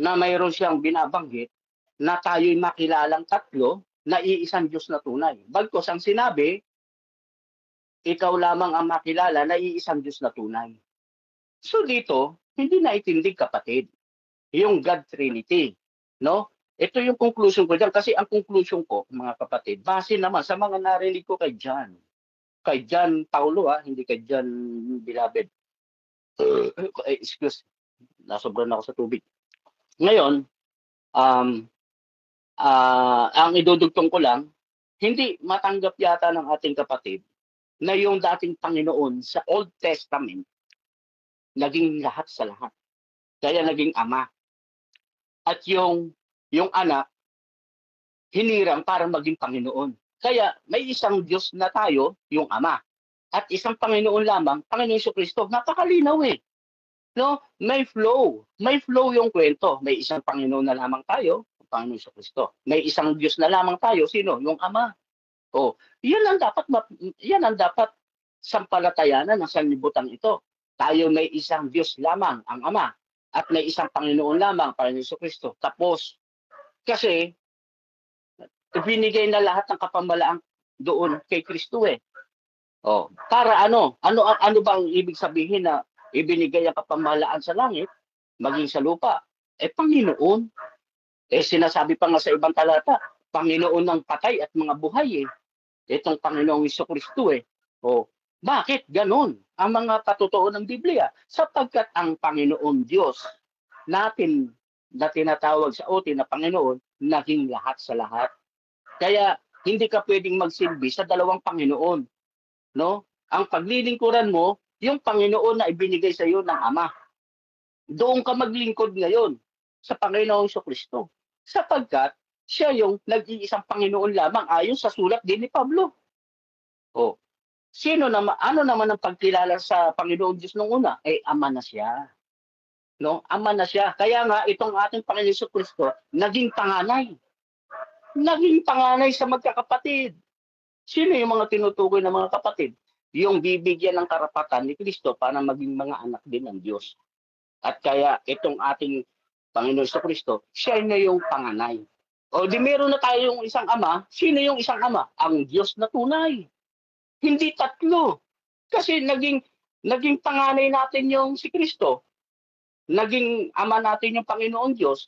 na mayroon siyang binabanggit na tayo'y makilalang tatlo na iisang Diyos na tunay. Bagkus ang sinabi, ikaw lamang ang makilala na iisang Diyos na tunay. So dito, hindi naitindig, kapatid, yung God Trinity. No? Ito yung conclusion ko dyan. Kasi ang conclusion ko, mga kapatid, base naman sa mga narinig ko kay John. Kay John Paulo, hindi kay John Beloved. Excuse, nasobran ako sa tubig. Ngayon, ang idudugtong ko lang, hindi matanggap yata ng ating kapatid na yung dating Panginoon sa Old Testament naging lahat sa lahat. Kaya naging Ama. At yung anak, hinirang para maging Panginoon. Kaya may isang Diyos na tayo, yung Ama. At isang Panginoon lamang, Panginoon Jesucristo. Napakalinaw No? May flow. May flow yung kwento. May isang Panginoon na lamang tayo, Panginoon Jesucristo. May isang Diyos na lamang tayo, sino? Yung Ama. Yan ang dapat sampalatayanan ng sanlibutan ito. Tayo may isang Diyos lamang, ang Ama, at may isang Panginoon lamang, Panginoon Jesucristo. Tapos, kasi binigay na lahat ng kapamalaan doon kay Kristo para ano bang ibig sabihin na ibinigay ang kapamalaan sa langit, maging sa lupa? Panginoon. Sinasabi pa nga sa ibang talata, Panginoon ng patay at mga buhay Itong Panginoong Jesucristo Bakit ganon ang mga patotoo ng Biblia? Sapagkat ang Panginoon Diyos natin na tinatawag sa OT na Panginoon, naging lahat sa lahat. Kaya hindi ka pwedeng magsilbi sa dalawang Panginoon. No? Ang paglilingkuran mo, yung Panginoon na ibinigay sa iyo ng Ama. Doon ka maglingkod ngayon sa Panginoong Jesucristo. Sapagkat siya yung nag-iisang Panginoon lamang ayon sa sulat din ni Pablo. Ano naman ang pagkilala sa Panginoon Diyos nung una? Ama na siya. No? Ama na siya. Kaya nga itong ating Panginoon Jesucristo naging panganay. Naging panganay sa magkakapatid. Sino yung mga tinutukoy ng mga kapatid? Yung bibigyan ng karapatan ni Kristo para maging mga anak din ng Diyos. At kaya itong ating Panginoon Jesucristo, siya na yung panganay. Di meron na tayong isang Ama. Sino yung isang Ama? Ang Diyos na tunay. Hindi tatlo. Kasi naging panganay natin yung si Kristo. Naging Ama natin yung Panginoon Diyos.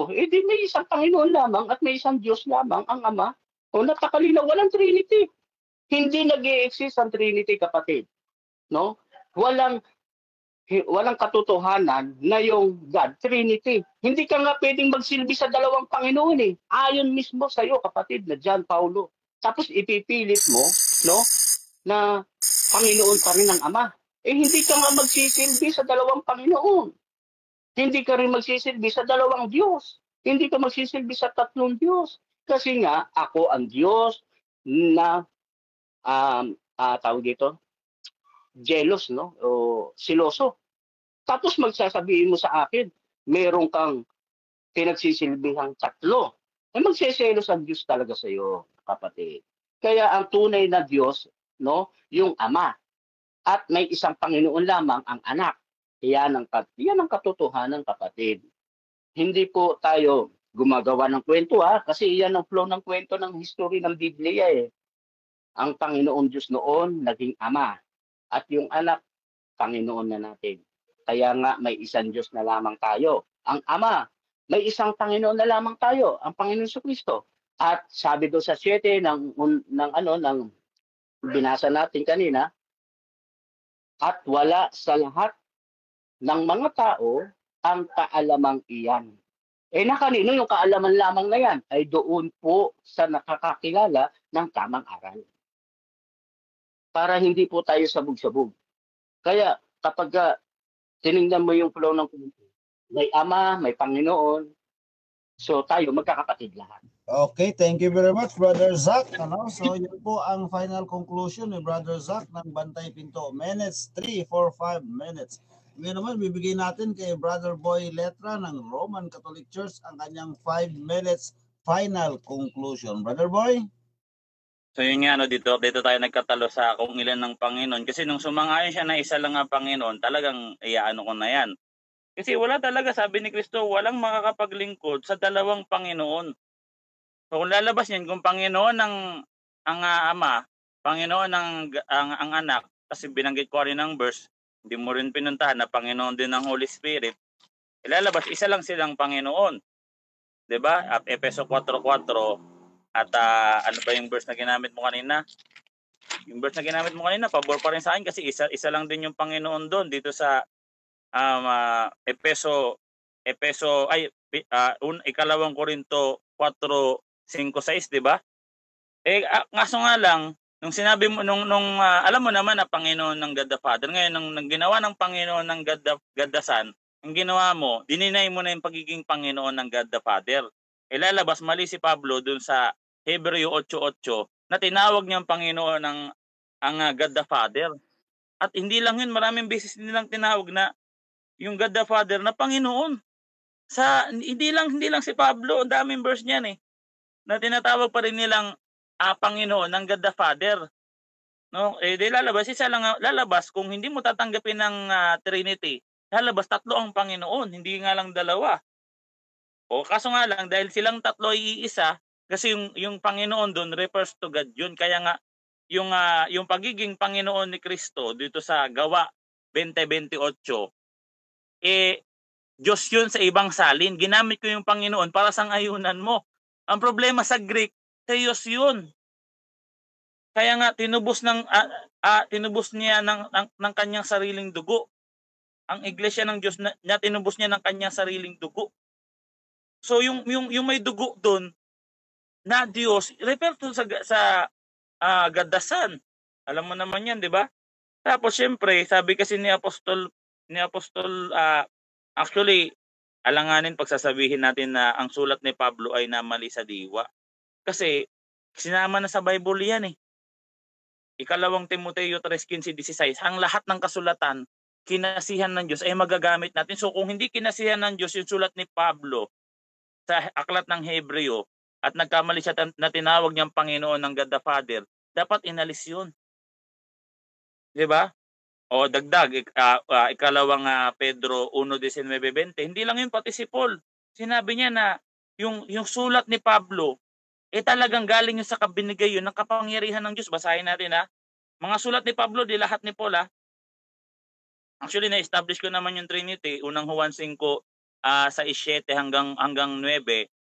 Di may isang Panginoon lamang at may isang Diyos lamang ang Ama. Napakalinaw, walang Trinity. Hindi nag-i-exist ang Trinity, kapatid. No? Walang katotohanan na yung God, Trinity. Hindi ka nga pwedeng magsilbi sa dalawang Panginoon Ayon mismo sa iyo, kapatid, na John Paulo. Tapos ipipilit mo, no, na Panginoon pa rin ang Ama. Hindi ka nga magsisilbi sa dalawang Panginoon. Hindi ka rin magsisilbi sa dalawang Diyos. Hindi ka magsisilbi sa tatlong Diyos. Kasi nga, ako ang Diyos na, tawag dito, jealous, no? O siloso. Tapos magsasabihin mo sa akin, meron kang pinagsisilbihang tatlo. Magseselos ang Diyos talaga sa iyo, kapatid. Kaya ang tunay na Diyos, no, yung Ama. At may isang Panginoon lamang ang anak. Yan ang katotohanan, kapatid. Hindi po tayo gumagawa ng kwento, kasi yan ang flow ng kwento ng history ng Biblia eh. Ang Panginoon Diyos noon naging Ama at yung anak Panginoon na natin. Kaya nga may isang Diyos na lamang tayo, ang Ama. May isang Panginoon na lamang tayo, ang Panginoon Jesucristo. At sabi do sa 7 ng binasa natin kanina, at wala sa lahat ng mga tao ang kaalamang iyan. Na kanino yung kaalaman lamang na yan? Ay doon po sa nakakakilala ng tamang aral. Para hindi po tayo sabog-sabog. Kaya kapag tinignan mo yung flow ng kwento, may Ama, may Panginoon, so tayo magkakapatid lahat. Okay, thank you very much, Brother Zach. So yun po ang final conclusion ni Brother Zach ng Bantay Pinto. Minutes, 3, 4, 5 minutes. Ngayon naman, bibigay natin kay Brother Boy Letra ng Roman Catholic Church ang kanyang 5 minutes final conclusion. Brother Boy? So yun nga, dito tayo nagkatalo sa kung ilan ng Panginoon. Kasi nung sumangayon siya na isa lang ang Panginoon, talagang iyaano ko na yan. Kasi wala talaga, sabi ni Kristo, walang makakapaglingkod sa dalawang Panginoon. So kung lalabas niyan, kung Panginoon ang Ama, Panginoon ang anak, kasi binanggit ko rin ng verse, hindi mo rin pinuntahan na Panginoon din ng Holy Spirit, ilalabas, isa lang silang Panginoon. 'Di ba? At Efeso 4:4 at ano ba yung verse na ginamit mo kanina? Yung verse na ginamit mo kanina, pabor pa rin sa akin kasi isa lang din yung Panginoon doon dito sa ikalawang Korinto 4:5-6, 'di ba? Ngaso nga lang, nung sinabi mo alam mo naman na Panginoon ng God the Father, ngayon nang ginawa ng Panginoon ng God the Son, ang ginawa mo, dininay mo na yung pagiging Panginoon ng God the Father. Lalabas mali si Pablo dun sa Hebreo 8:8 na tinawag niyang Panginoon ang God the Father. At hindi lang yun, maraming beses nilang tinawag na yung God the Father na Panginoon. Hindi lang si Pablo, ang daming verse niyan na tinatawag pa rin nilang Panginoon ng God the Father. No? Di lalabas kung hindi mo tatanggapin ng Trinity, lalabas tatlo ang Panginoon, hindi nga lang dalawa. O kaso nga lang dahil silang tatlo ay iisa, kasi yung Panginoon doon refers to God yun. Kaya nga yung pagiging Panginoon ni Kristo dito sa Gawa 20:28, Diyos yun sa ibang salin. Ginamit ko yung Panginoon para sang-ayunan mo. Ang problema sa Greek, Theos yun. Kaya nga tinubos niya ng kanyang sariling dugo. Ang iglesia ng Diyos na tinubos niya ng kanyang sariling dugo. So yung may dugo doon na Diyos, refer to sa God the Son. Alam mo naman 'yan, 'di ba? Tapos syempre, sabi kasi ni Apostol actually alanganin pagsasabihin natin na ang sulat ni Pablo ay namali sa diwa. Kasi sinama na sa Bible 'yan Ikalawang Timoteo 3:15-16, ang lahat ng kasulatan kinasihan ng Diyos ay magagamit natin. So kung hindi kinasihan ng Diyos yung sulat ni Pablo sa aklat ng Hebreo at nagkamali siya na tinawag niyang Panginoon ng God the Father, dapat inalis yun. 'Di ba? O dagdag, ikalawang Pedro 1:19-20, hindi lang yun, pati si Paul. Sinabi niya na yung sulat ni Pablo, talagang galing yun sa kabinigay yun ng kapangyarihan ng Diyos. Basahin natin Mga sulat ni Pablo, di lahat ni Paul Actually, na-establish ko naman yung Trinity, unang Juan 5, sa 7 hanggang 9,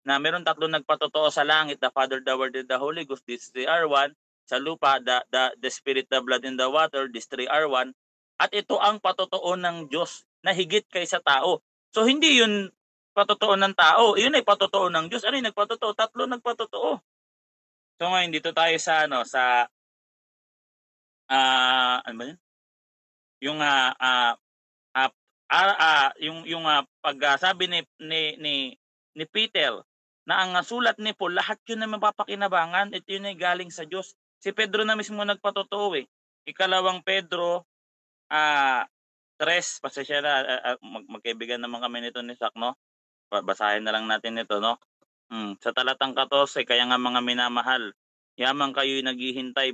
na meron tatlong nagpatotoo sa langit, the Father, the Word, and the Holy Ghost, these three are one. Sa lupa, the Spirit, the blood, and the water, these three are one. At ito ang patotoo ng Diyos na higit kaysa tao. So hindi yun patotoo ng tao, yun ay patotoo ng Diyos. Ano yung nagpatotoo? Tatlo nagpatotoo. So ngayon dito tayo sa ano ba yun? Yung pagsabi Peter na ang sulat ni Paul, lahat yun na mapapakinabangan, ito yun ay galing sa Diyos. Si Pedro na mismo nagpatotoo eh. Ikalawang Pedro 3, pasensya na, magkaibigan naman kami nito ni Sak, no? Basahin na lang natin ito, no? Sa talatang 14, kaya nga mga minamahal, yamang kayo'y naghihintay,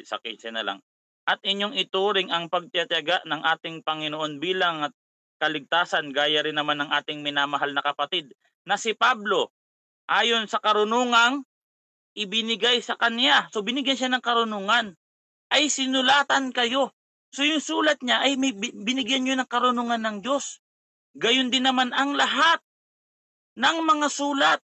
sa 15 na lang. At inyong ituring ang pagtitiyaga ng ating Panginoon bilang kaligtasan, gaya rin naman ng ating minamahal na kapatid na si Pablo, ayon sa karunungang ibinigay sa kanya. So binigyan siya ng karunungan, ay sinulatan kayo. So yung sulat niya ay binigyan nyo ng karunungan ng Diyos. Gayon din naman ang lahat ng mga sulat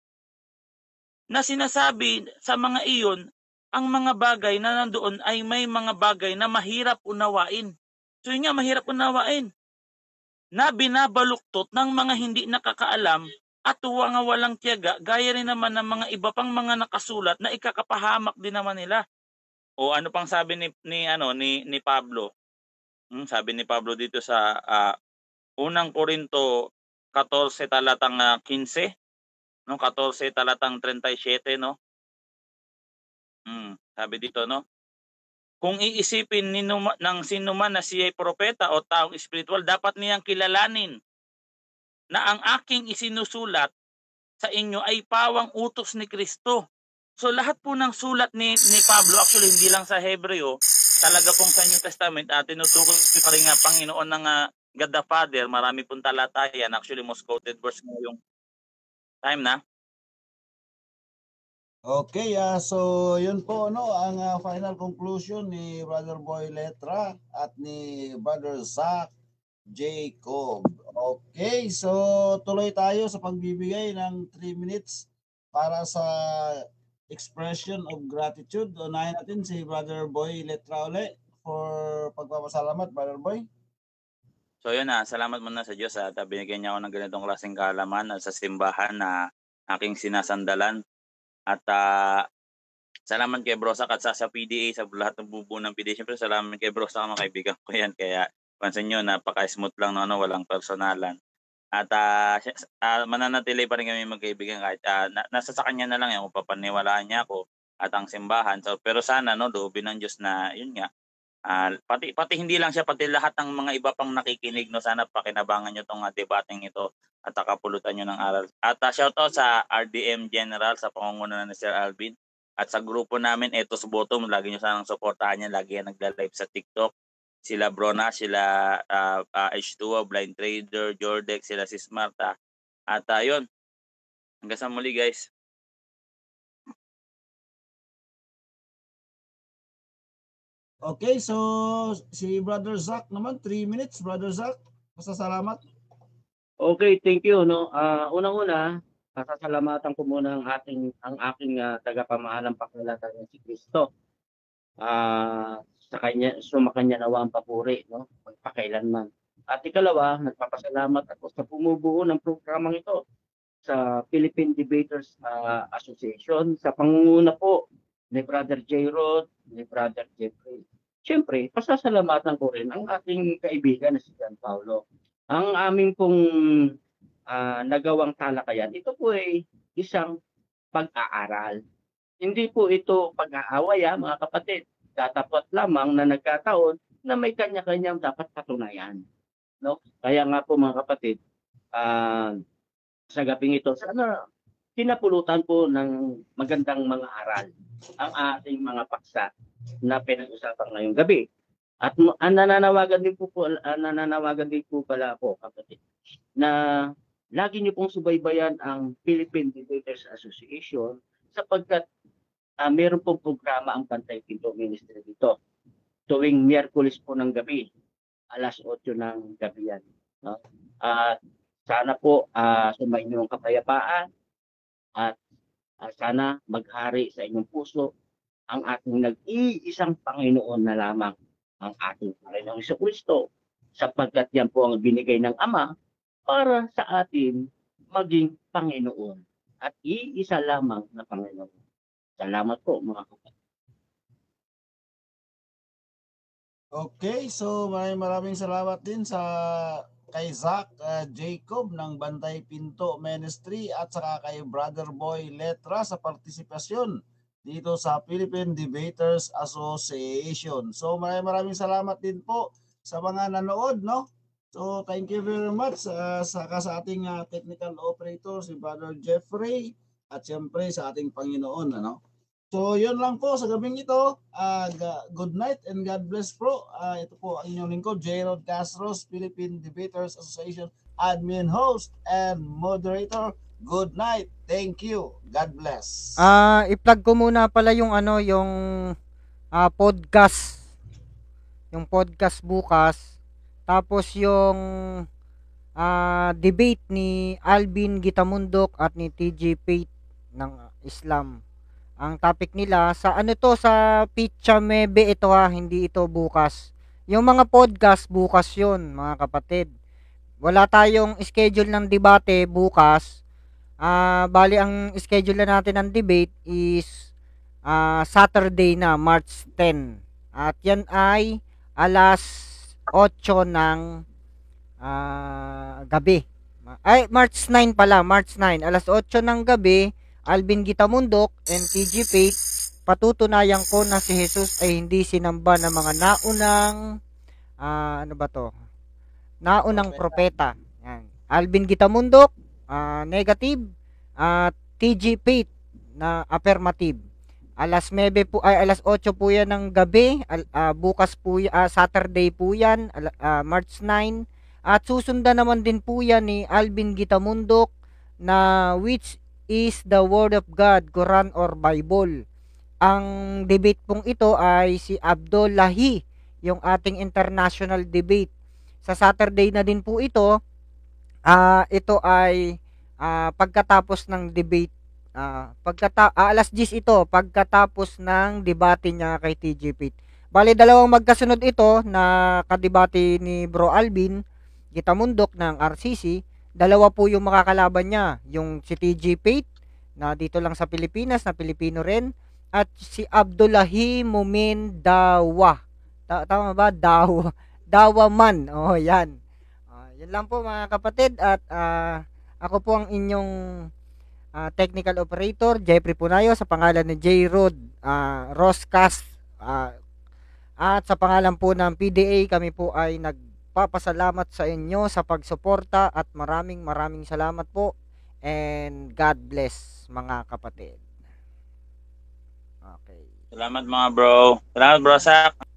na sinasabi sa mga iyon, ang mga bagay na nandoon ay may mga bagay na mahirap unawain. So yun nga, mahirap unawain. Na binabaluktot ng mga hindi nakakaalam at walang tiyaga, gaya rin naman ng mga iba pang mga nakasulat na ikakapahamak din naman nila. O ano pang sabi ni Pablo? Sabi ni Pablo dito sa unang Korinto 14 talatang 15, no, 14 talatang 37, no. Sabi dito, no, kung iisipin ng sinuman na siya ay propeta o taong espiritual, dapat niyang kilalanin na ang aking isinusulat sa inyo ay pawang utos ni Kristo. So lahat po ng sulat ni Pablo, actually hindi lang sa Hebreo, talaga pong sa New Testament, tinutukoy pa rin nga Panginoon ng God the Father. Marami pong talata yan. Actually, most quoted verse mo yung time na. Okay, so yun po ang final conclusion ni Brother Boy Letra at ni Brother Zach Jacob. Okay, so tuloy tayo sa pagbibigay ng 3 minutes para sa expression of gratitude. Unahin natin si Brother Boy Letra uli for pagpapasalamat, Brother Boy. So yun salamat muna sa Diyos at binigyan niya ako ng ganitong klaseng kaalaman sa simbahan na aking sinasandalan. At salamat kay Brosak at sa PDA, sa lahat ng bubuo ng PDA. Siyempre salamat kay Brosak, mga kaibigan ko yan. Kaya pansin nyo, napaka-smooth lang, no, walang personalan. At mananatili pa rin kami magkaibigan kahit nasa sa kanya na lang yan kung papaniwalaan niya ako at ang simbahan. So, pero sana, no, loobin ng Diyos na yun nga, pati hindi lang siya, pati lahat ng mga iba pang nakikinig, no, sana pakinabangan nyo itong debating ito at kapulutan nyo ng aral. At shoutout sa RDM General sa pangunguna ni Sir Alvin at sa grupo namin Ethos Bottom, lagi nyo sanang suportahan yan, lagi yan nagla-live sa TikTok. Sila Brona, sila H2O, Blind Trader, Jordex, sila si Smarta. At yun, hanggang sa muli guys. Okay, so si Brother Zach naman, 3 minutes, Brother Zach. Pasasalamat. Okay, thank you, no. Unang-una, pasasalamatan ko muna ang aking tagapamahalang pakilalatan si Kristo. Sa kanya, sumakanya nawa ang papuri, no, magpakailanman. At ikalawa, nagpapasalamat ako sa bumubuo ng programang ito sa Philippine Debaters Association, sa pangunguna po ni Brother J. Rod, ni Brother Jeffrey. Siyempre, pasasalamatan ko rin ang ating kaibigan na si John Paulo. Ang aming pong nagawang talakayan, ito po ay isang pag-aaral. Hindi po ito pag-aaway, mga kapatid. Tatapat lamang na nagkataon na may kanya-kanyang dapat patunayan. No? Kaya nga po mga kapatid, sa gabing ito, sana pinapulutan po ng magandang mga aral ang ating mga paksa na pinag-usapan ngayong gabi. At nananawagan din po pala ako, kapatid, na lagi niyo pong subaybayan ang Philippine Debaters Association sapagkat meron pong programa ang Pantay Pinto Ministry dito. Tuwing Miyerkules po ng gabi, alas 8 ng gabi yan. No? At sana po sumainyo ang kapayapaan at sana maghari sa inyong puso ang ating nag-iisang Panginoon na lamang, ang ating Panginoong Jesucristo, sapagkat yan po ang binigay ng Ama para sa atin maging Panginoon at iisa lamang na Panginoon. Salamat po mga kapatid. Okay, so maraming salamat din sa kay Zach Jacob ng Bantay Pinto Ministry at saka kay Brother Boy Letra sa partisipasyon dito sa Philippine Debaters Association. So maraming salamat din po sa mga nanood, no? So thank you very much sa ating technical operator si Brother Jeffrey at siyempre sa ating Panginoon, ano? So yun lang po sa gabing ito. Good night and God bless po. Ito po ang inyong lingkod, J. Rod Castros, Philippine Debaters Association admin, host, and moderator. Good night. Thank you. God bless. I-plug ko muna pala yung podcast. Yung podcast bukas. Tapos yung debate ni Alvin Gitamundok at ni TG Pate ng Islam. Ang topic nila sa sa Picha Mebe ito hindi ito bukas. Yung mga podcast bukas yun, mga kapatid. Wala tayong schedule ng debate bukas. Bali ang schedule na natin ng debate is Saturday na, March 10. At yan ay alas 8 ng gabi. Ay, March 9 pala, March 9. Alas 8 ng gabi, Alvin Gitamundok and TG Pate, patutunayan ko na si Jesus ay hindi sinamba ng mga naunang naunang propeta. Yan. Alvin Gitamundok, negative, at TG Pate na affirmative. Alas 9 po ay alas 8 po yan ng gabi, bukas po Saturday po yan, March 9. At susundan naman din po yan ni Alvin Gitamundok na which is the Word of God, Quran or Bible. Ang debate pong ito ay si Abdullahi, yung ating international debate. Sa Saturday na din po ito. Ito ay pagkatapos ng debate. Alas 10 ito, pagkatapos ng debate niya kay TG Pate. Bali, dalawang magkasunod ito na kadebate ni Bro Alvin Gitamundok ng RCC. Dalawa po yung makakalaban niya, yung si TG Pate na dito lang sa Pilipinas, na Pilipino rin, at si Abdullahi Mumin Dawa. Tama ba? Dawaman. Oh, yan. Yan lang po mga kapatid, at ako po ang inyong technical operator, Jeffrey Punayo, sa pangalan ni J. Rod Roscast, at sa pangalan po ng PDA, kami po ay nagpapasalamat sa inyo sa pagsuporta, at maraming salamat po, and God bless mga kapatid. Okay. Salamat mga bro. Salamat bro Sak.